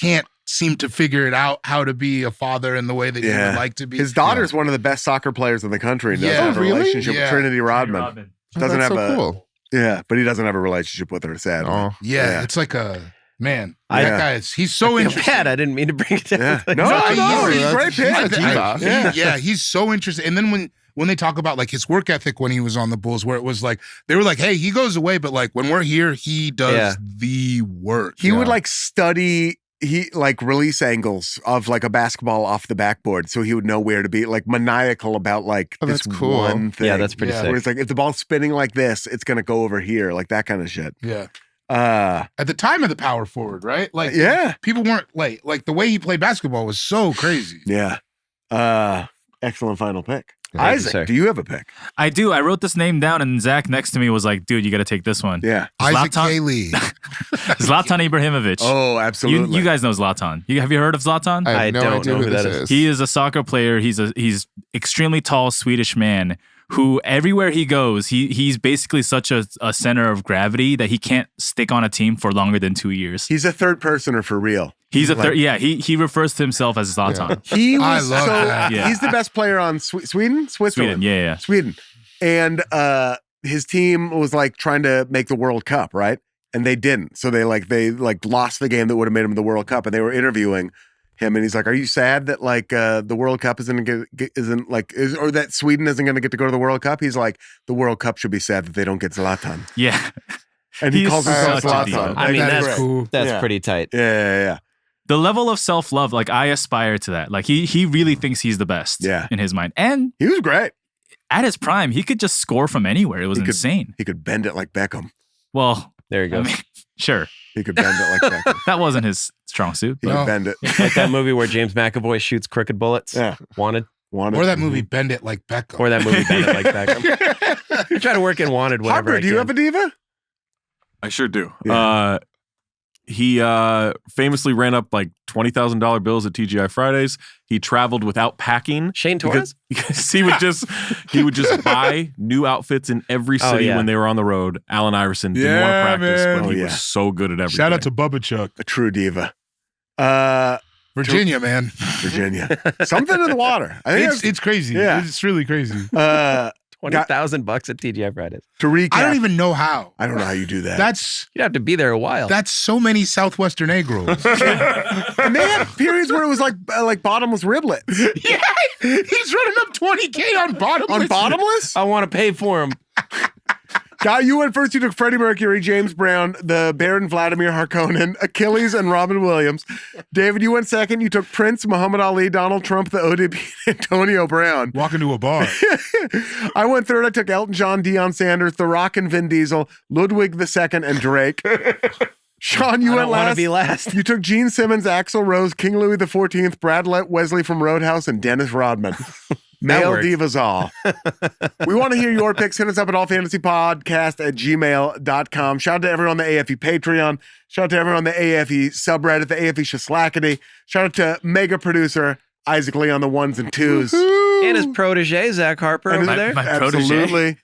can't seem to figure it out how to be a father in the way that he would like to be. His daughter's one of the best soccer players in the country. And doesn't Yeah. have a Really? relationship Yeah. with Trinity Rodman. Oh, Doesn't that's have so a cool. Yeah, but he doesn't have a relationship with her, sadly. Oh. Yeah, it's like a man. I- That guy is he's so I feel interesting. bad. I didn't mean to bring it down. Yeah. Like, No, I no, know, he's a that's- great he's pick. a diva. Yeah, he's so interesting. And then when they talk about like his work ethic when he was on the Bulls, where it was like they were like, "Hey, he goes away, but like when we're here, he does the work." He would like study release angles of like a basketball off the backboard, so he would know where to be, like maniacal about like Oh, this that's cool. one thing. Yeah, that's pretty Yeah. sick. Where it's like if the ball's spinning like this, it's gonna go over here, like that kind of shit. Yeah. Uh At the time of the power forward, right? Like, yeah, people weren't like the way he played basketball was so crazy. yeah. Excellent final pick. Thank you, Isaac, sir. do you have a pick? I do. I wrote this name down, and Zach next to me was like, "Dude, you got to take this one." Yeah. Isaac Zlatan- Haley. Zlatan Ibrahimovic. Oh, absolutely. You guys know Zlatan. Have you heard of Zlatan? I I have no don't idea know who who this that is. is. He is a soccer player. He's extremely tall Swedish man who everywhere he goes, he's basically such a center of gravity that he can't stick on a team for longer than 2 years. He's a third personer for real. He's a third. Yeah, he refers to himself as Zlatan. He I was love that. Yeah. He's the best player on Switzerland. Sweden. Yeah. Sweden. And his team was like trying to make the World Cup, right? And they didn't. So they lost the game that would have made him the World Cup. And they were interviewing him, and he's like, "Are you sad that like the World Cup or that Sweden isn't going to get to go to the World Cup?" He's like, "The World Cup should be sad that they don't get Zlatan." Yeah. And he He's calls himself such a Zlatan. diva. I mean, That is that's cool. That's Yeah. pretty tight. Yeah. The level of self-love, like I aspire to that. Like he really thinks he's the best in his mind. And He was great. at his prime, he could just score from anywhere. It was insane. He could bend it like Beckham. Well, There you I go. mean, sure. He could bend it like Beckham. That wasn't his strong suit. He but- could bend it. Like that movie where James McAvoy shoots crooked bullets. Yeah. Wanted. Or that movie Bend It Like Beckham. Or that movie Bend It Like Beckham. I try to work in Wanted whenever Harper, I do you can. have a diva? I sure do. Yeah. He famously ran up like $20,000 bills at TGI Fridays. He traveled without packing. Shane Torres? Because he would just buy new outfits in every city yeah. when they were on the road. Allen Iverson didn't want to Yeah, practice, man. but he Oh, yeah. was so good at everything. Shout out to Bubba Chuck. A true diva. Virginia, man. Virginia. Something in the water. I think It's crazy. Yeah. It's really crazy. $20,000 at TGI Fridays. To recap, I don't even know how. I don't know how you do that. That's You'd have to be there a while. so many Southwestern egg rolls. And they had periods where it was like bottomless riblets. Yeah, he's running up 20K on bottomless. On bottomless? I want to pay for them. Guy, you went first. You took Freddie Mercury, James Brown, the Baron Vladimir Harkonnen, Achilles, and Robin Williams. David, you went second. You took Prince, Muhammad Ali, Donald Trump, the ODB, Antonio Brown. Walk into a bar. I went third. I took Elton John, Deion Sanders, The Rock and Vin Diesel, Ludwig II, and Drake. Sean, you I went don't want to last. be last. You took Gene Simmons, Axl Rose, King Louis XIV, Brad Wesley from Roadhouse, and Dennis Rodman. Male works. divas all. We want to hear your picks. Hit us up at allfantasypodcast@gmail.com. Shout out to everyone on the AFE Patreon. Shout out to everyone on the AFE subreddit, the AFE Shaslackity. Shout out to mega producer Isaac Lee on the ones and twos. And his protege, Zach Harper, And over his- there. my protege. Absolutely.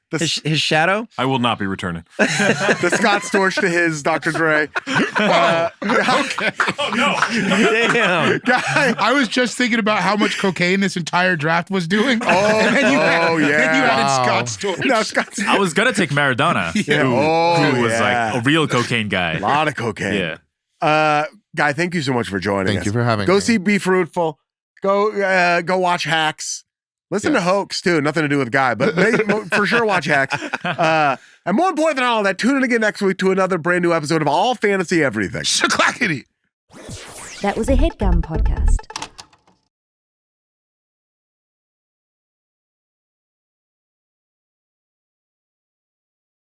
His shadow. I will not be returning. The Scott Storch to his Dr. Dre. Oh no! Damn. Guy, I was just thinking about how much cocaine this entire draft was doing. Oh, and then you oh, then you yeah. added Wow. Scott Storch. no, Scott. I was gonna take Maradona, Yeah. Oh, who was yeah. like a real cocaine guy. A lot of cocaine. Yeah. Guy, thank you so much for joining us. Thank you for having Go me. see Be Fruitful. Go watch Hacks. Listen to Hoax too. Nothing to do with Guy, but for sure watch Hacks. And more important than all of that, tune in again next week to another brand new episode of All Fantasy Everything. Shaklackety. That was a Headgum podcast.